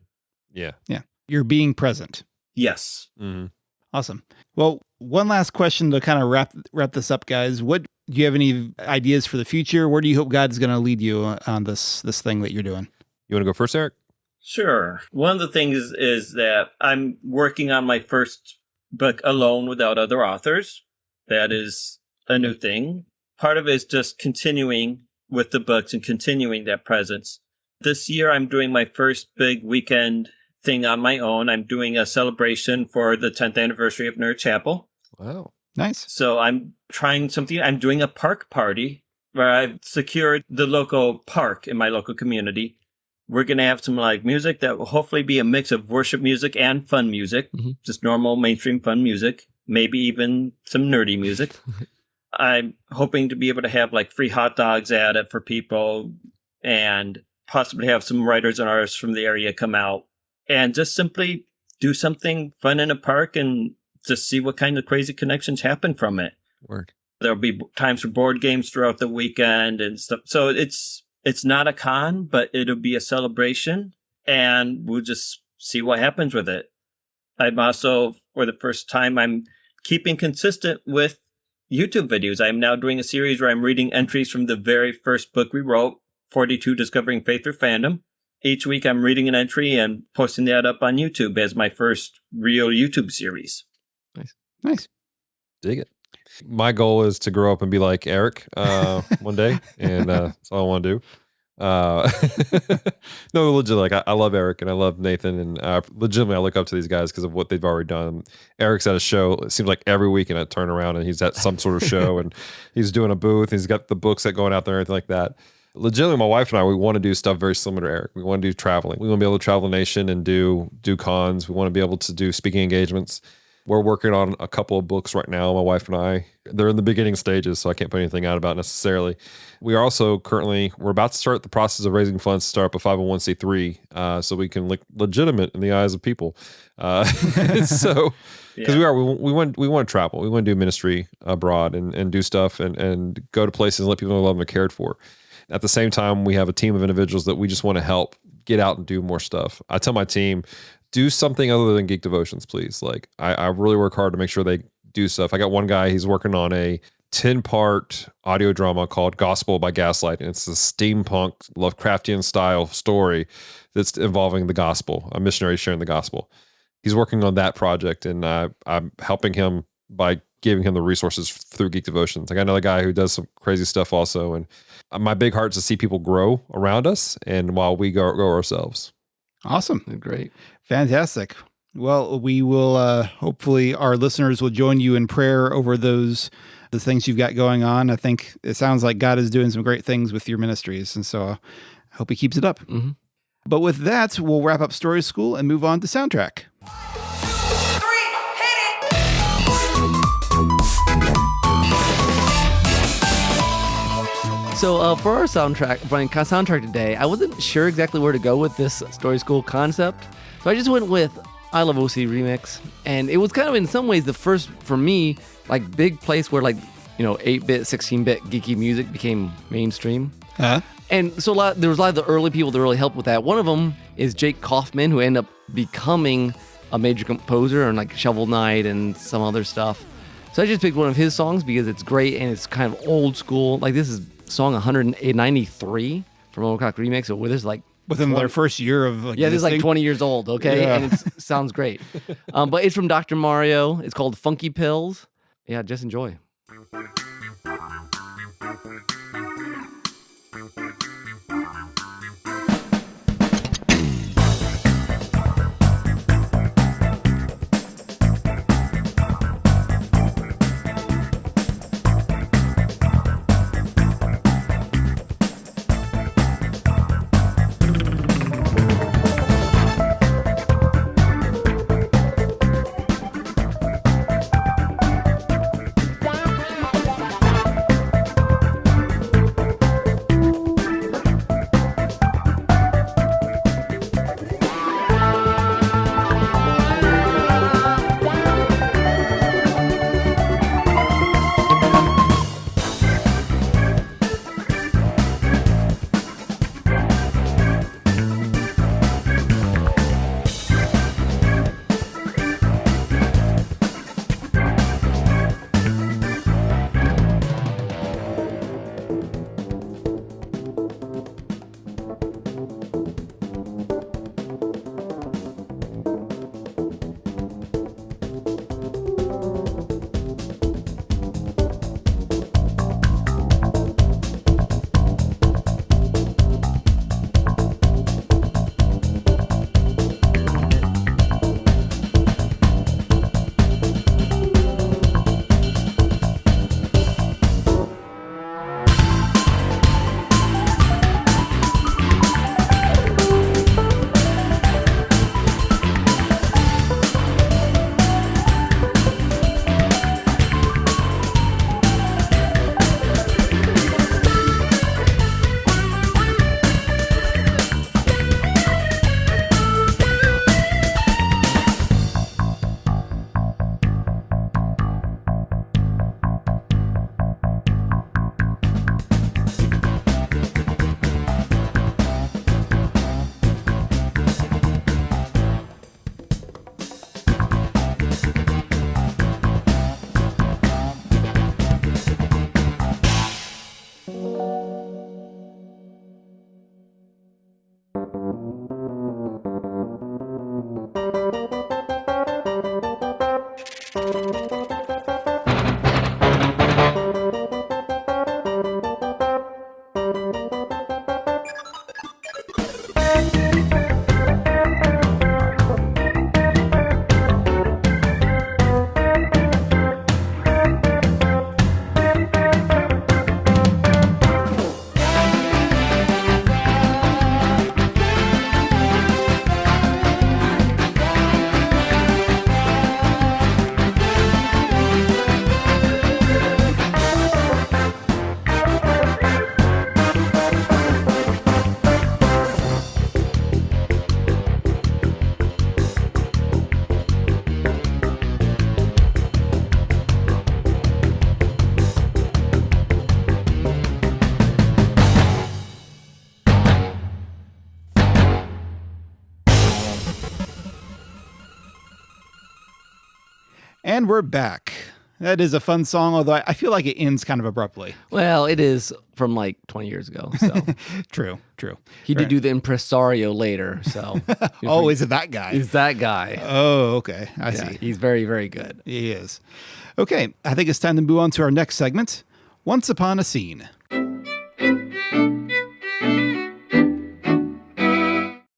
Yeah. Yeah. You're being present. Yes. Mm-hmm. Awesome. Well, one last question to kind of wrap this up, guys. What do you have any ideas for the future? Where do you hope God's going to lead you on this thing that you're doing? You want to go first, Eric? Sure. One of the things is that I'm working on my first book alone without other authors. That is a new thing. Part of it is just continuing with the books and continuing that presence. This year, I'm doing my first big weekend thing on my own. I'm doing a celebration for the 10th anniversary of Nerd Chapel. Wow. Nice. So I'm trying something. I'm doing a park party where I've secured the local park in my local community. We're going to have some live music that will hopefully be a mix of worship music and fun music, just normal mainstream fun music, maybe even some nerdy music. I'm hoping to be able to have like free hot dogs at it for people and possibly have some writers and artists from the area come out and just simply do something fun in a park and just see what kind of crazy connections happen from it. Word. There'll be times for board games throughout the weekend and stuff. So it's not a con, but it'll be a celebration and we'll just see what happens with it. I'm also, for the first time, I'm keeping consistent with YouTube videos. I'm now doing a series where I'm reading entries from the very first book we wrote, 42 Discovering Faith Through Fandom. Each week I'm reading an entry and posting that up on YouTube as my first real YouTube series. Nice. Dig it. My goal is to grow up and be like Eric one day, and that's all I want to do. No, legit, like I love Eric and I love Nathan, and legitimately I look up to these guys because of what they've already done. Eric's at a show, it seems like every weekend I turn around and he's at some sort of show and he's doing a booth, he's got the books that going out there and everything like that. Legitimately, my wife and I, we want to do stuff very similar to Eric. We want to do traveling. We want to be able to travel the nation and do cons. We want to be able to do speaking engagements. We're working on a couple of books right now, my wife and I. They're in the beginning stages, so I can't put anything out about it necessarily. We are also we're about to start the process of raising funds to start up a 501c3 so we can look legitimate in the eyes of people. So, because we want to travel. We want to do ministry abroad and do stuff and go to places and let people know love them and cared for. At the same time, we have a team of individuals that we just want to help get out and do more stuff. I tell my team, do something other than Geek Devotions, please. Like I really work hard to make sure they do stuff. I got one guy, he's working on a 10-part audio drama called Gospel by Gaslight. And it's a steampunk Lovecraftian style story that's involving the gospel, a missionary sharing the gospel. He's working on that project, and I'm helping him by giving him the resources through Geek Devotions. I got another guy who does some crazy stuff also. And my big heart is to see people grow around us and while we grow ourselves. Awesome. Great. Fantastic. Well, we will hopefully our listeners will join you in prayer over the things you've got going on. I think it sounds like God is doing some great things with your ministries, and so I hope he keeps it up. Mm-hmm. But with that, we'll wrap up Story School and move on to soundtrack. So for our soundtrack today, I wasn't sure exactly where to go with this Story School concept. So I just went with I Love OC Remix. And it was kind of in some ways the first, for me, like big place where 8-bit, 16-bit geeky music became mainstream. Huh? And so there was a lot of the early people that really helped with that. One of them is Jake Kaufman, who ended up becoming a major composer on like Shovel Knight and some other stuff. So I just picked one of his songs because it's great and it's kind of old school. Like this is song 193 from Overclock Remix. So this is like within their first year of this is like 20 years old, okay? Yeah. And it sounds great. But it's from Dr. Mario. It's called Funky Pills. Yeah, just enjoy. And we're back. That is a fun song, although I feel like it ends kind of abruptly. Well, it is from like 20 years ago. So True. he did do the impresario later. So Oh, is it that guy? He's that guy. Oh, okay. I see. He's very, very good. He is. Okay, I think it's time to move on to our next segment, Once Upon a Scene.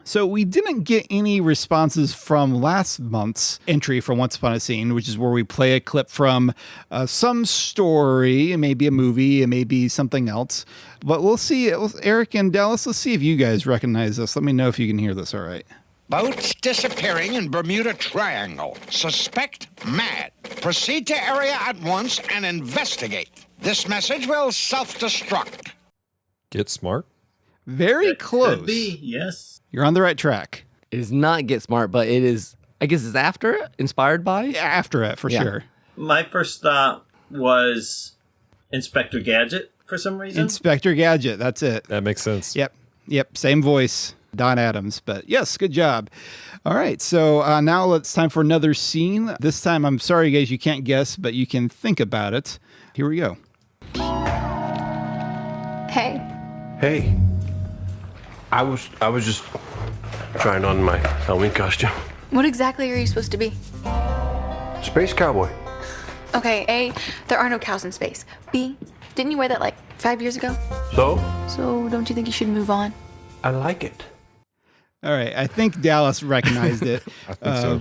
So we didn't get any responses from last month's entry from Once Upon a Scene, which is where we play a clip from some story. It may be a movie, it may be something else. But we'll see. Eric and Dallas, let's see if you guys recognize this. Let me know if you can hear this all right. Boats disappearing in Bermuda Triangle. Suspect mad. Proceed to area at once and investigate. This message will self-destruct. Get smart. Very close. Could be, yes. You're on the right track. It is not Get Smart, but it is, I guess it's after it, inspired by? Yeah, after it, for sure. My first thought was Inspector Gadget for some reason. Inspector Gadget, that's it. That makes sense. Yep, same voice, Don Adams. But yes, good job. All right, so now it's time for another scene. This time, I'm sorry, guys, you can't guess, but you can think about it. Here we go. Hey. Hey, I was just trying on my Halloween costume. What exactly are you supposed to be? Space cowboy. Okay, A, there are no cows in space. B, didn't you wear that like 5 years ago? So don't you think you should move on? I like it. All right, I think Dallas recognized it. I think so.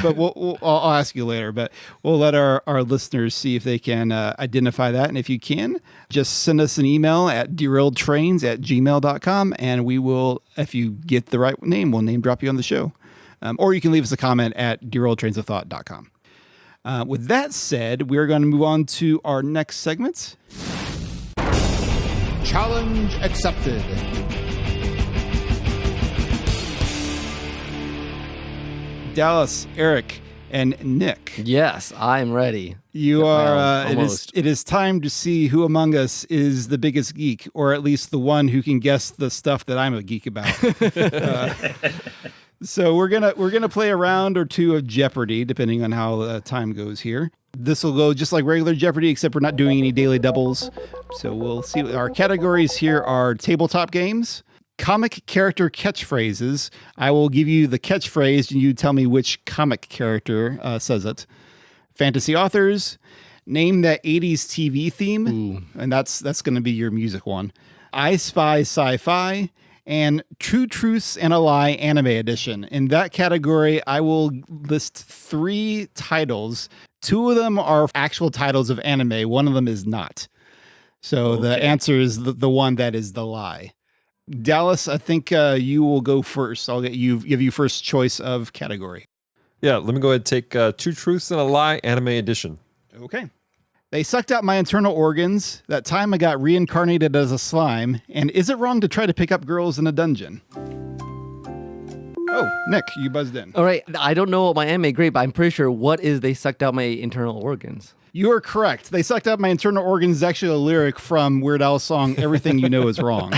But I'll ask you later, but we'll let our listeners see if they can identify that. And if you can, just send us an email at derailedtrains@gmail.com, and we will, if you get the right name, we'll name drop you on the show. Or you can leave us a comment at derailedtrainsofthought.com. With that said, we're going to move on to our next segment. Challenge accepted. Dallas, Eric, and Nick. Yes, I'm ready. You are. almost. It is time to see who among us is the biggest geek, or at least the one who can guess the stuff that I'm a geek about. So we're gonna play a round or two of Jeopardy, depending on how time goes here. This will go just like regular Jeopardy, except we're not doing any daily doubles. So we'll see. Our categories here are tabletop games, comic character catchphrases. I will give you the catchphrase and you tell me which comic character says it. Fantasy authors, name that 80s TV theme. Ooh. And that's going to be your music one. I Spy Sci-Fi, and True Truths and a Lie Anime Edition. In that category, I will list 3 titles. 2 of them are actual titles of anime. One of them is not. So The answer is the one that is the lie. Dallas, I think you will go first. I'll give you first choice of category. Yeah, let me go ahead and take Two Truths and a Lie Anime Edition. Okay. They sucked out my internal organs. That time I got reincarnated as a slime. And is it wrong to try to pick up girls in a dungeon? Oh, Nick, you buzzed in. All right, I don't know my anime great, but I'm pretty sure what is they sucked out my internal organs. You are correct. They sucked out my internal organs is actually a lyric from Weird Al's song, Everything You Know Is Wrong.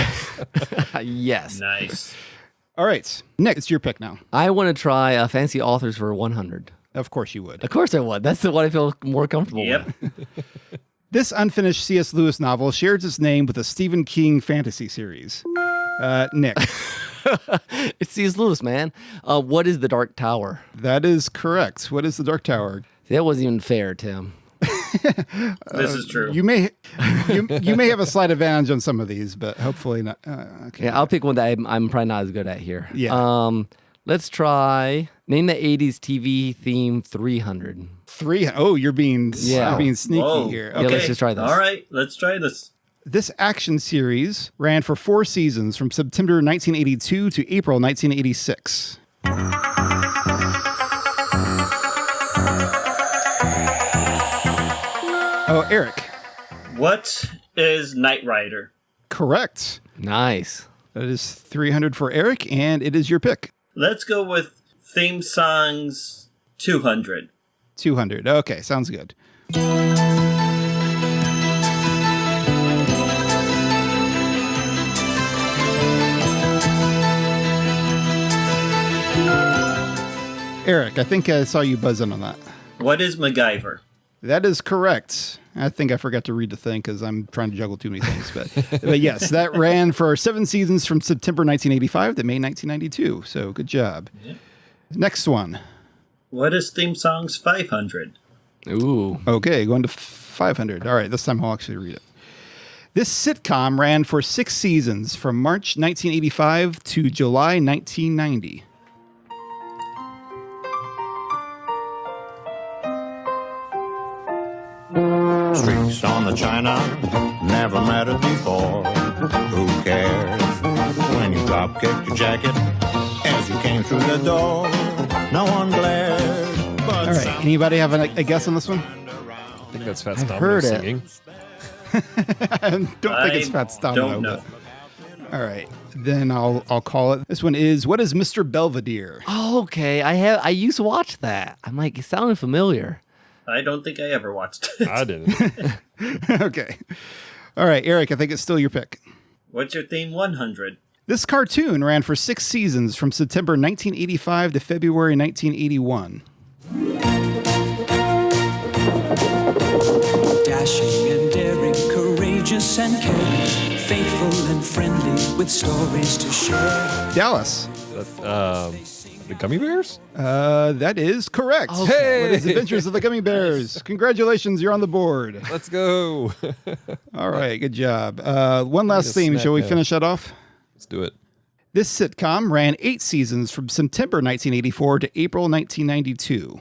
Yes. Nice. All right. Nick, it's your pick now. I want to try Fancy Authors for 100. Of course you would. Of course I would. That's the one I feel more comfortable with. This unfinished C.S. Lewis novel shares its name with a Stephen King fantasy series. Nick. It's C.S. Lewis, man. What is the Dark Tower? That is correct. What is the Dark Tower? See, that wasn't even fair, Tim. This is true. You may have a slight advantage on some of these, but hopefully not. Okay. Yeah, I'll pick one that I'm probably not as good at here. Yeah. Let's try name the 80s TV theme 300. Oh, you're being sneaky here. Okay. Yeah, let's just try this. All right, let's try this. This action series ran for 4 seasons from September 1982 to April 1986. Oh, Eric. What is Knight Rider? Correct. Nice. That is 300 for Eric, and it is your pick. Let's go with theme songs 200. 200. Okay, sounds good. Eric, I think I saw you buzz in on that. What is MacGyver? That is correct. I think I forgot to read the thing because I'm trying to juggle too many things. But yes, that ran for 7 seasons from September 1985 to May 1992. So good job. Yeah. Next one. What is theme songs 500? Ooh. Okay, going to 500. All right, this time I'll actually read it. This sitcom ran for 6 seasons from March 1985 to July 1990. Streaks on the china never mattered before. Who cares when you drop kicked your jacket as you came through the door? No one glared. But All right. Anybody have a guess on this one? I think that's Fats Domino heard it. singing. I don't think it's Fats Domino. Don't know. But- all right. Then I'll call it. This one is, what is Mr. Belvedere? Oh, okay. I used to watch that. I'm like, it sounded familiar. I don't think I ever watched it. I didn't. Okay. All right, Eric, I think it's still your pick. What's your theme 100? This cartoon ran for 6 seasons from September 1985 to February 1981. Dashing and daring, courageous and caring, faithful and friendly with stories to share. Dallas. The Gummy Bears? That is correct. Okay. What is Adventures of the Gummy Bears? Congratulations, you're on the board. Let's go. All right, good job. One last a theme. snack Shall we now. finish that off? Let's do it. This sitcom ran 8 seasons from September 1984 to April 1992.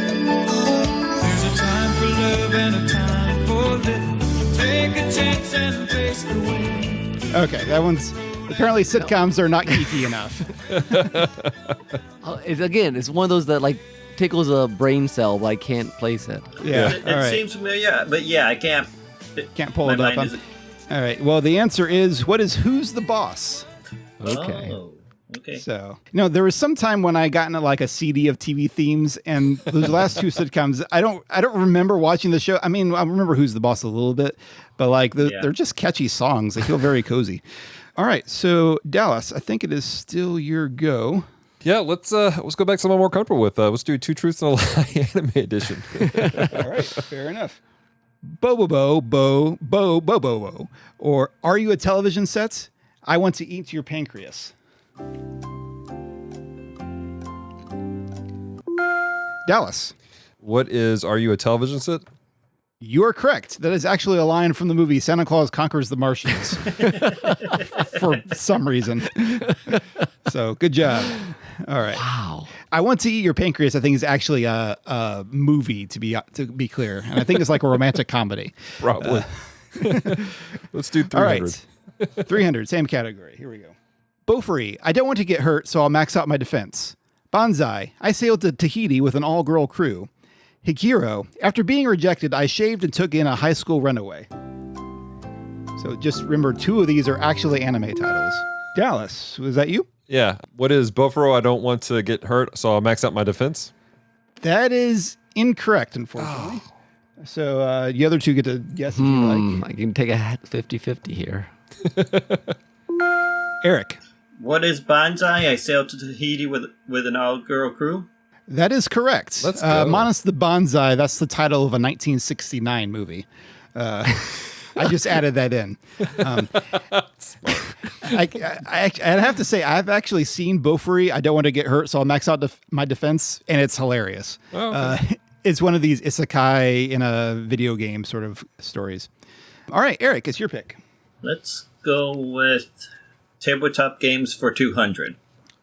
There's a time for love and a time for living. Take a chance and face the wind. Okay, that one's apparently sitcoms are not geeky enough. It's one of those that like tickles a brain cell, but I can't place it. Yeah, It all right. seems familiar, but yeah, I can't. Can't pull my it up. mind isn't- All right. Well, the answer is, what is Who's the Boss? Okay. Oh, okay. So, there was some time when I got into like a CD of TV themes, and those last 2 sitcoms, I don't remember watching the show. I mean, I remember Who's the Boss a little bit, but like they're just catchy songs. They feel very cozy. All right. So, Dallas, I think it is still your go. Yeah, let's go back to something I'm more comfortable with. Let's do 2 Truths and a Lie anime edition. All right. Fair enough. Bo bo bo bo bo bo bo bo. Or are you a television set? I want to eat your pancreas. Dallas. What is Are You a Television Set? You are correct. That is actually a line from the movie Santa Claus Conquers the Martians for some reason. So good job. All right. Wow. I Want to Eat Your Pancreas, I think, is actually a movie, to be clear. And I think it's like a romantic comedy. Probably. Let's do 300. All right. 300, same category. Here we go. Beaufry, I don't want to get hurt, so I'll max out my defense. Banzai, I sailed to Tahiti with an all-girl crew. Hikiro, after being rejected, I shaved and took in a high school runaway. So just remember, 2 of these are actually anime titles. Dallas, was that you? Yeah. What is Bofuro? I don't want to get hurt, so I'll max out my defense. That is incorrect, unfortunately. So the other 2 get to guess if you like. I can take a 50-50 here. Eric. What is Banzai? I sailed to Tahiti with an all-girl crew. That is correct. Let's go. Minus the Bonsai, that's the title of a 1969 movie. I just added that in. I have to say, I've actually seen Beaufry. I don't want to get hurt, so I'll max out my defense, and it's hilarious. Oh, okay. It's one of these isekai in a video game sort of stories. All right, Eric, it's your pick. Let's go with tabletop games for 200.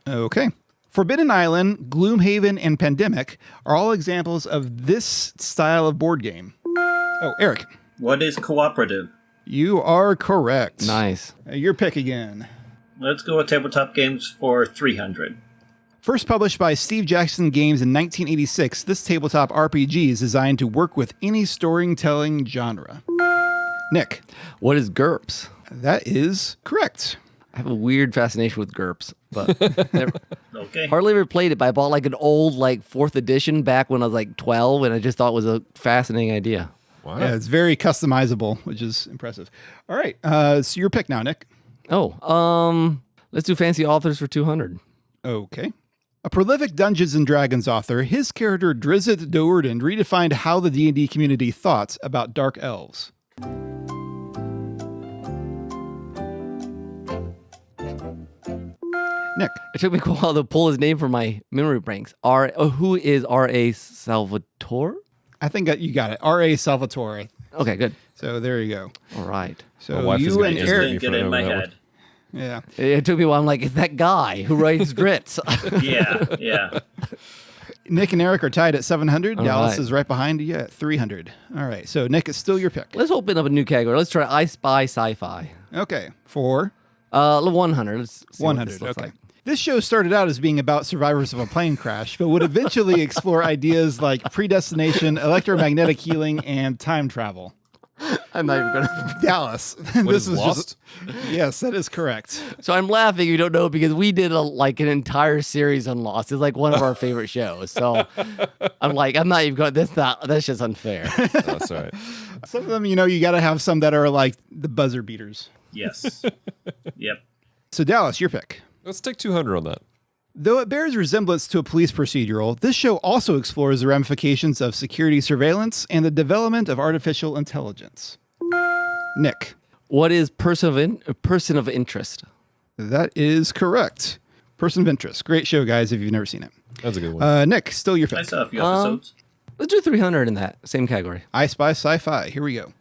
Okay. Forbidden Island, Gloomhaven, and Pandemic are all examples of this style of board game. Oh, Eric. What is cooperative? You are correct. Nice. Your pick again. Let's go with tabletop games for 300. First published by Steve Jackson Games in 1986, this tabletop RPG is designed to work with any storytelling genre. Nick. What is GURPS? That is correct. I have a weird fascination with GURPS, but Okay. hardly ever played it. But I bought like an old 4th edition back when I was like 12, and I just thought it was a fascinating idea. Wow. Yeah, it's very customizable, which is impressive. All right, so your pick now, Nick. Oh, let's do fancy authors for 200. Okay. A prolific Dungeons & Dragons author, his character Drizzt Do'Urden redefined how the D&D community thought about dark elves. Nick. It took me a while to pull his name from my memory banks. Who is R.A. Salvatore? I think you got it. R.A. Salvatore. Okay, good. So there you go. All right. So My wife is you gonna and get Eric. me Didn't for get in knowing my that one. head. Yeah. It took me a while. I'm like, it's that guy who writes grits. Yeah. Nick and Eric are tied at 700. All Dallas right. is right behind you at 300. All right. So Nick, it's still your pick. Let's open up a new category. Let's try I Spy Sci-Fi. Okay. For 100. Let's see what 100. this looks Okay. like. This show started out as being about survivors of a plane crash, but would eventually explore ideas like predestination, electromagnetic healing, and time travel. I'm not even gonna. Dallas. What is Lost? Yes, that is correct. So I'm laughing. You don't know because we did an entire series on Lost. It's like one of our favorite shows. So I'm not even going. That's just unfair. That's all right. Some of them, you got to have some that are like the buzzer beaters. Yes. Yep. So Dallas, your pick. Let's take 200 on that. Though it bears resemblance to a police procedural, this show also explores the ramifications of security surveillance and the development of artificial intelligence. Nick. What is person of interest? That is correct. Person of interest. Great show, guys, if you've never seen it. That's a good one. Nick, still your pick. I saw a few episodes. Let's do 300 in that same category. I Spy Sci-Fi. Here we go.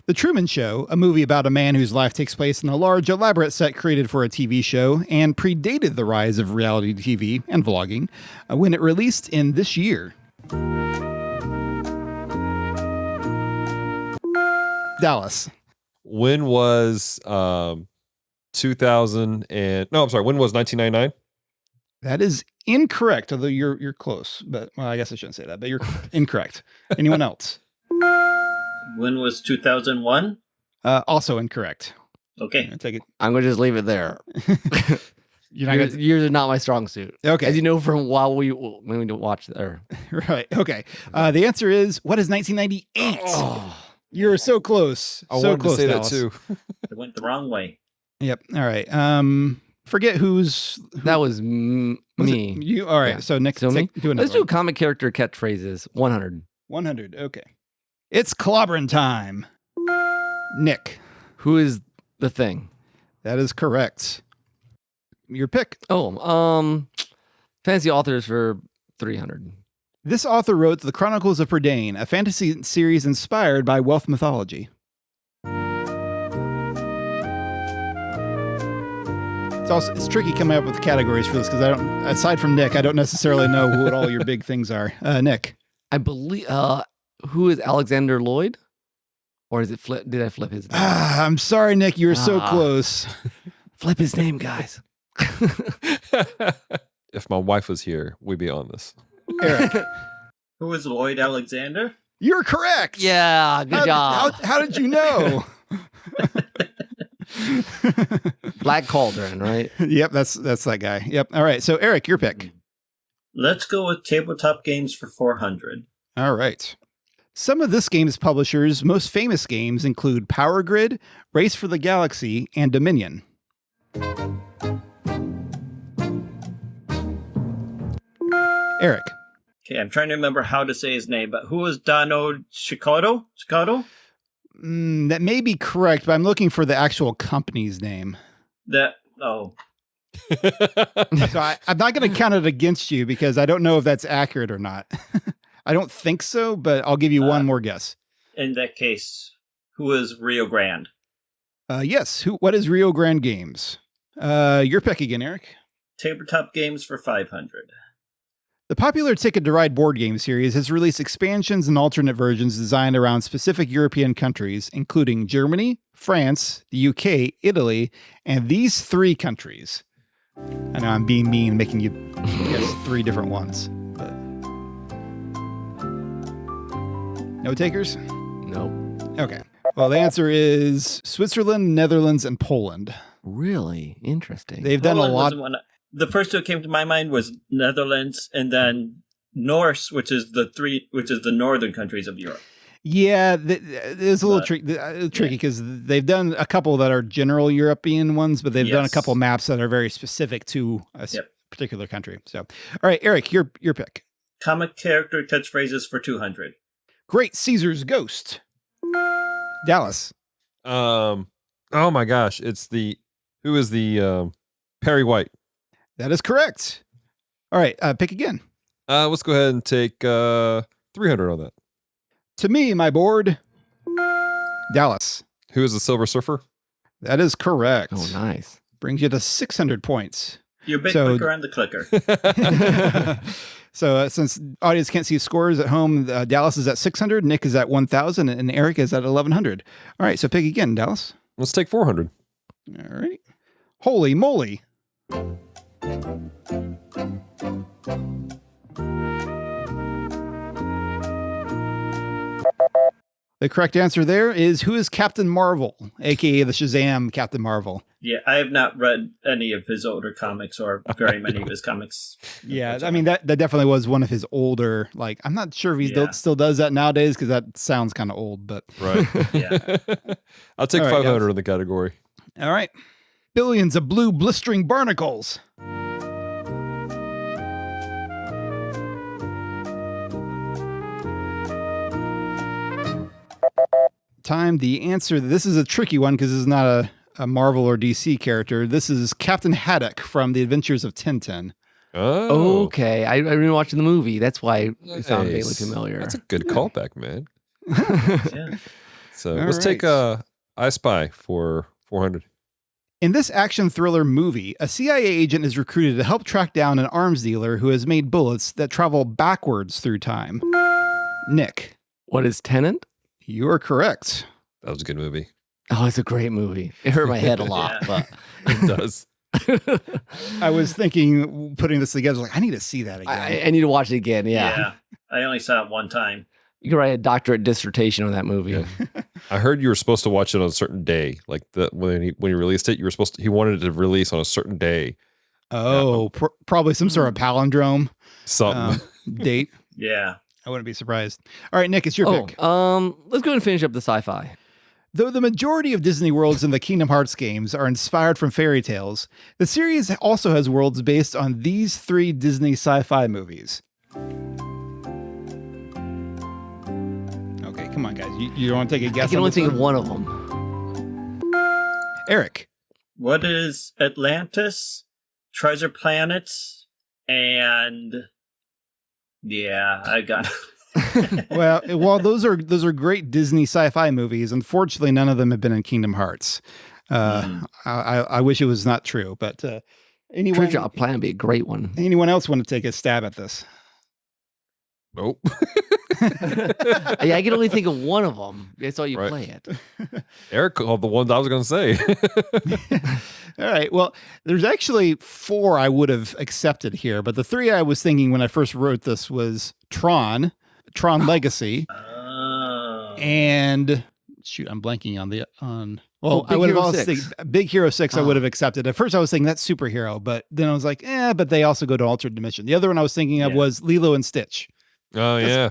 The Truman Show, a movie about a man whose life takes place in a large, elaborate set created for a TV show and predated the rise of reality TV and vlogging when it released in this year. Dallas. When was 2000 and no, I'm sorry. When was 1999? That is incorrect, although you're close. But well, I guess I shouldn't say that, but you're incorrect. Anyone else? When was 2001? Also incorrect. Okay. Take it. I'm going to just leave it there. You're not Yours are not my strong suit. Okay. As you know from when we watched there. Right. Okay. The answer is, what is 1998? Oh. You're so close. I so wanted close, to say Dallas. that too. It went the wrong way. Yep. All right. Forget who's. That was Was me. it you. All right. Yeah. So Nick, So me? do another Let's do one. comic character catchphrases. 100. 100. Okay. It's clobbering time. Nick. Who is the thing? That is correct. Your pick. Fantasy authors for 300. This author wrote The Chronicles of Prydain, a fantasy series inspired by Welsh mythology. It's tricky coming up with categories for this because aside from Nick, I don't necessarily know what all your big things are. Nick. I believe, who is Alexander Lloyd? Or is it flip? Did I flip his name? I'm sorry, Nick. You were so close. Flip his name, guys. If my wife was here, we'd be on this. Eric. Who was Lloyd Alexander? You're correct. Yeah, good job. How did you know? Black Cauldron, right? Yep, that's that guy. Yep. All right. So Eric, your pick. Let's go with tabletop games for 400. All right. Some of this game's publishers' most famous games include Power Grid, Race for the Galaxy, and Dominion. Eric. Okay, I'm trying to remember how to say his name, but who was Dano Chicato? Chicato? That may be correct, but I'm looking for the actual company's name. Oh. So I'm not going to count it against you because I don't know if that's accurate or not. I don't think so, but I'll give you one more guess. In that case, who is Rio Grande? Yes. What is Rio Grande Games? Your pick again, Eric. Tabletop games for 500. The popular Ticket to Ride board game series has released expansions and alternate versions designed around specific European countries, including Germany, France, the UK, Italy, and these 3 countries. I know I'm being mean, making you guess 3 different ones. But... No takers? Nope. Okay. Well, the answer is Switzerland, Netherlands, and Poland. Really interesting. They've done Poland a lot. wasn't one. The first two that came to my mind was Netherlands and then Norse, which is the northern countries of Europe. Yeah, it's a little tricky because they've done a couple that are general European ones, but they've done a couple maps that are very specific to a particular country. So, all right, Eric, your pick. Comic character catchphrases for 200. Great Caesar's Ghost. Dallas. Oh my gosh, who is the Perry White? That is correct. All right, pick again. Let's go ahead and take 300 on that. To me, my board, Dallas. Who is the Silver Surfer? That is correct. Oh, nice. Brings you to 600 points. You're a bit quicker on the clicker. So since audience can't see scores at home, Dallas is at 600, Nick is at 1,000, and Eric is at 1,100. All right, so pick again, Dallas. Let's take 400. All right. Holy moly. The correct answer there is, who is Captain Marvel, aka the Shazam Captain Marvel? Yeah, I have not read any of his older comics or very many of his comics. Yeah, I mean, that definitely was one of his older, like, I'm not sure if he still does that nowadays because that sounds kind of old, but. Right. Yeah. I'll take All right, 500 guys. in the category. All right. Billions of blue blistering barnacles. Time, the answer. This is a tricky one because this is not a Marvel or DC character. This is Captain Haddock from The Adventures of Tintin. Oh. Okay. I've been watching the movie. That's why it sounded vaguely Nice. familiar. That's a good callback, man. Yeah. So All let's take right. I Spy for 400. In this action thriller movie, a CIA agent is recruited to help track down an arms dealer who has made bullets that travel backwards through time. Nick, What is Tenant? you are correct. That was a good movie. Oh, it's a great movie. It hurt my head a lot, but It does. I was thinking, putting this together, like, I need to see that again. I need to watch it again. Yeah. I only saw it one time. You can write a doctorate dissertation on that movie. Yeah. I heard you were supposed to watch it on a certain day. Like when he released it, he wanted it to release on a certain day. Oh, probably some sort of palindrome Something. date. Yeah. I wouldn't be surprised. All right, Nick, it's your pick. Let's go and finish up the sci-fi. Though the majority of Disney worlds in the Kingdom Hearts games are inspired from fairy tales, the series also has worlds based on these 3 Disney sci-fi movies. Okay, come on, guys. You don't want to take a guess? I can on only this think of one? one of them. Eric. What is Atlantis, Treasure Planet, and yeah, I got Well, those are great Disney sci-fi movies. Unfortunately, none of them have been in Kingdom Hearts. I wish it was not true, but Treasure Planet would be a great one. Anyone else want to take a stab at this? Nope. Yeah, I can only think of one of them. That's how you Right. play it. Eric called the ones I was going to say. All right. Well, there's actually 4 I would have accepted here, but the 3 I was thinking when I first wrote this was Tron Legacy, and shoot, I'm blanking on. Well, I Big would have Hero also 6. think Big Hero 6. I would have accepted. At first, I was thinking that's superhero, but then I was like, but they also go to alternate dimension. The other one I was thinking of was Lilo and Stitch. Oh, yeah.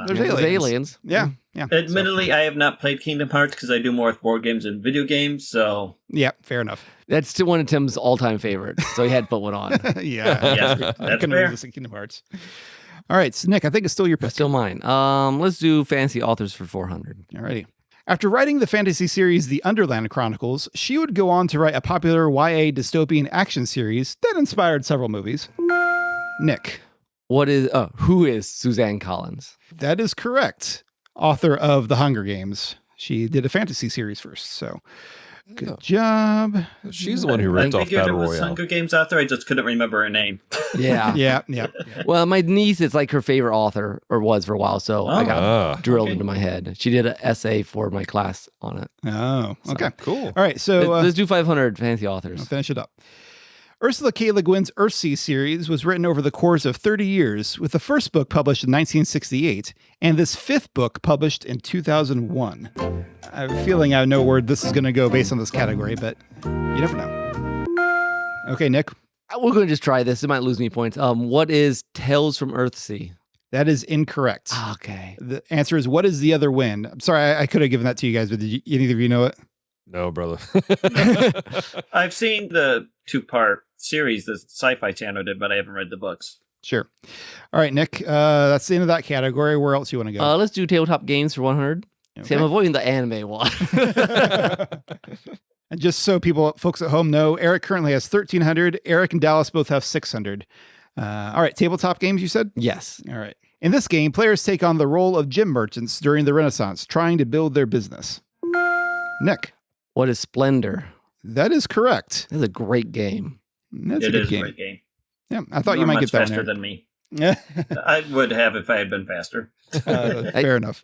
There's There's aliens. aliens. Yeah. Yeah. Admittedly, I have not played Kingdom Hearts because I do more with board games and video games. So Yeah. Fair enough. That's still one of Tim's all-time favorites, so he had to put one on. Yeah. yeah, I that's couldn't fair. resist Kingdom Hearts. All right. So Nick, I think it's still your pick. That's still mine. Let's do fantasy authors for 400. Alrighty. After writing the fantasy series The Underland Chronicles, she would go on to write a popular YA dystopian action series that inspired several movies. Nick. Who is Suzanne Collins? That is correct. Author of The Hunger Games. She did a fantasy series first, so good job. She's the one who I ripped off figured it Battle was Royale. Hunger Games author. I just couldn't remember her name. Yeah. Yeah. Well, my niece is like her favorite author, or was for a while, so I got drilled okay. into my head. She did an essay for my class on it. Oh, okay. Cool. All right, so Let's do 500 fantasy I'll authors. finish it up. Ursula K. Le Guin's Earthsea series was written over the course of 30 years, with the first book published in 1968 and this 5th book published in 2001. I have a feeling I know where this is going to go based on this category, but you never know. Okay, Nick. We're going to just try this. It might lose me points. What is Tales from Earthsea? That is incorrect. Okay. The answer is, what is the other wind? I'm sorry, I could have given that to you guys, but did either of you know it? No, brother. I've seen the 2-part series the Sci-Fi Channel did, but I haven't read the books. Sure. All right, Nick. That's the end of that category. Where else you want to go? Let's do tabletop games for 100. See, I'm avoiding the anime one. And just so folks at home know, Eric currently has 1,300. Eric and Dallas both have 600. All right, tabletop games, you said? Yes. All right. In this game, players take on the role of gem merchants during the Renaissance, trying to build their business. Nick. What is Splendor? That is correct. That's a great game. That's It a is good a great game. Yeah, I thought you You're might much get that one. faster than me. I would have if I had been faster. Fair enough.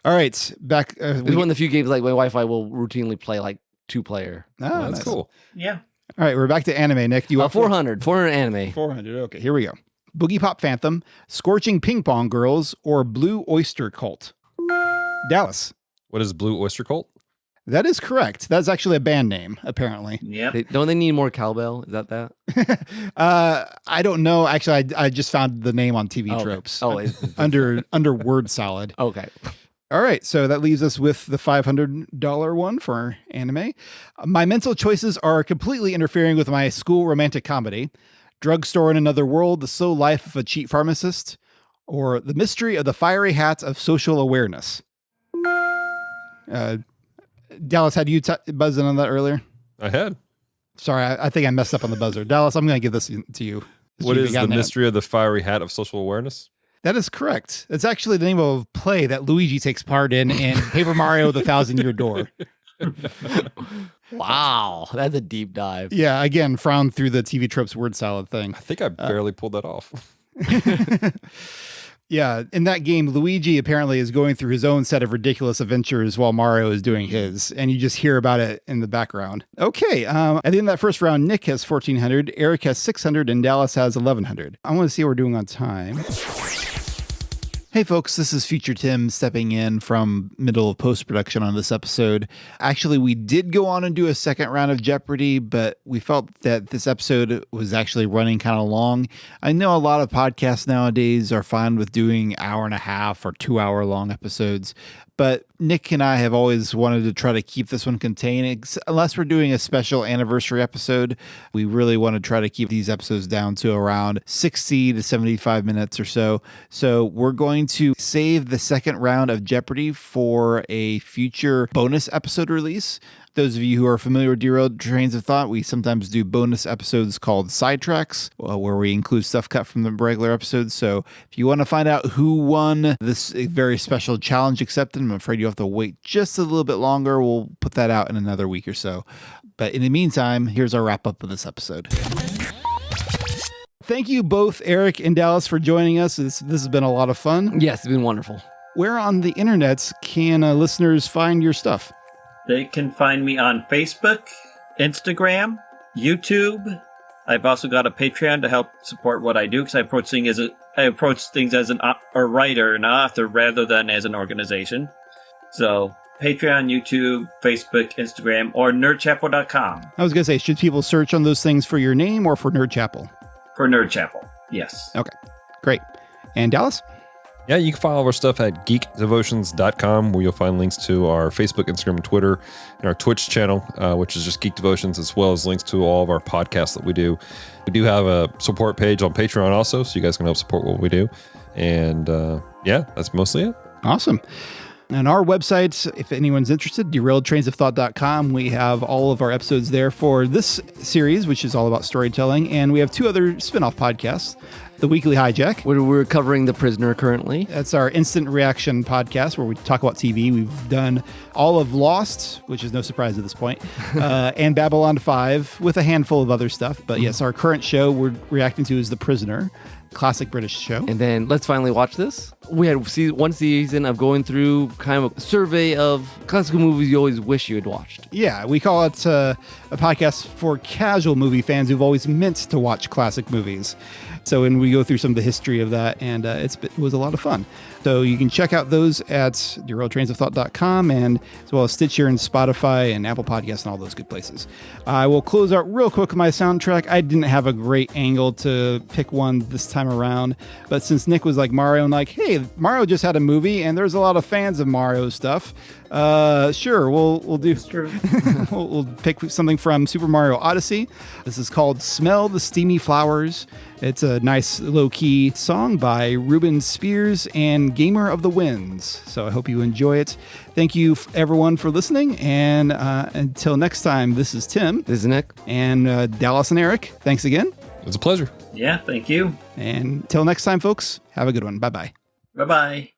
All right, back. It's one of the few games like my Wi-Fi will routinely play like 2-player. Oh, That's nice. cool. Yeah. All right, we're back to anime. Nick, do you want 400 anime. 400. Okay, here we go. Boogie Pop Phantom, Scorching Ping Pong Girls, or Blue Oyster Cult? Dallas. What is Blue Oyster Cult? That is correct. That's actually a band name, apparently. Yep. Don't they need more cowbell? Is that? I don't know. Actually, I just found the name on TV Okay. Tropes. Oh, under Word Salad. okay. All right, so that leaves us with the $500 one for anime. My mental choices are completely interfering with my school romantic comedy. Drugstore in Another World, The Slow Life of a Cheap Pharmacist, or The Mystery of the Fiery Hat of Social Awareness. Dallas, had you buzzed in on that earlier? I had. Sorry, I think I messed up on the buzzer. Dallas, I'm going to give this to you. What You is got The an Mystery of the Fiery Hat of Social Awareness? That is correct. It's actually the name of a play that Luigi takes part in Paper Mario: The Thousand-Year Door. Wow, that's a deep dive. Yeah, again, frowned through the TV Tropes word salad thing. I think I barely pulled that off. Yeah, in that game, Luigi apparently is going through his own set of ridiculous adventures while Mario is doing his, and you just hear about it in the background. Okay, at the end of that first round, Nick has 1,400, Eric has 600, and Dallas has 1,100. I want to see how we're doing on time. Hey folks, this is Future Tim stepping in from middle of post-production on this episode. Actually, we did go on and do a second round of Jeopardy, but we felt that this episode was actually running kind of long. I know a lot of podcasts nowadays are fine with doing hour and a half or 2 hour long episodes, but Nick and I have always wanted to try to keep this one contained. Unless we're doing a special anniversary episode, we really want to try to keep these episodes down to around 60 to 75 minutes or so. So we're going to save the second round of Jeopardy for a future bonus episode release. Those of you who are familiar with Derailed Trains of Thought, we sometimes do bonus episodes called sidetracks, where we include stuff cut from the regular episodes. So if you want to find out who won this very special challenge accepted, I'm afraid you have to wait just a little bit longer. We'll put that out in another week or so. But in the meantime, here's our wrap up of this episode. Thank you both, Eric and Dallas, for joining us. This has been a lot of fun. Yes, it's been wonderful. Where on the internets can listeners find your stuff? They can find me on Facebook, Instagram, YouTube. I've also got a Patreon to help support what I do because I approach things as a writer, an author, rather than as an organization. So Patreon, YouTube, Facebook, Instagram, or nerdchapel.com. I was going to say, should people search on those things for your name or for Nerd Chapel? For Nerd Chapel, yes. Okay, great. And Dallas? Yeah, you can follow our stuff at geekdevotions.com, where you'll find links to our Facebook, Instagram, and Twitter, and our Twitch channel, which is just Geek Devotions, as well as links to all of our podcasts that we do. We do have a support page on Patreon also, so you guys can help support what we do. And yeah, that's mostly it. Awesome. And our website, if anyone's interested, derailedtrainsofthought.com. We have all of our episodes there for this series, which is all about storytelling. And we have 2 other spin-off podcasts. The Weekly Hijack. We're covering The Prisoner currently. That's our instant reaction podcast where we talk about TV. We've done all of Lost, which is no surprise at this point, and Babylon 5 with a handful of other stuff. But yes, our current show we're reacting to is The Prisoner, classic British show. And then Let's Finally Watch This. We had one season of going through kind of a survey of classical movies you always wish you had watched. Yeah, we call it a podcast for casual movie fans who've always meant to watch classic movies. So, and we go through some of the history of that, and it was a lot of fun. So you can check out those at derailedtrainsofthought.com, and as well as Stitcher and Spotify and Apple Podcasts and all those good places. I will close out real quick with my soundtrack. I didn't have a great angle to pick one this time around, but since Nick was like Mario and like, hey, Mario just had a movie, and there's a lot of fans of Mario stuff, Sure, we'll do. True. we'll pick something from Super Mario Odyssey. This is called "Smell the Steamy Flowers." It's a nice low-key song by Ruben Spears and Gamer of the Winds. So I hope you enjoy it. Thank you, everyone, for listening. And until next time, this is Tim. This is Nick. And Dallas and Eric. Thanks again. It's a pleasure. Yeah, thank you. And until next time, folks, have a good one. Bye-bye. Bye-bye.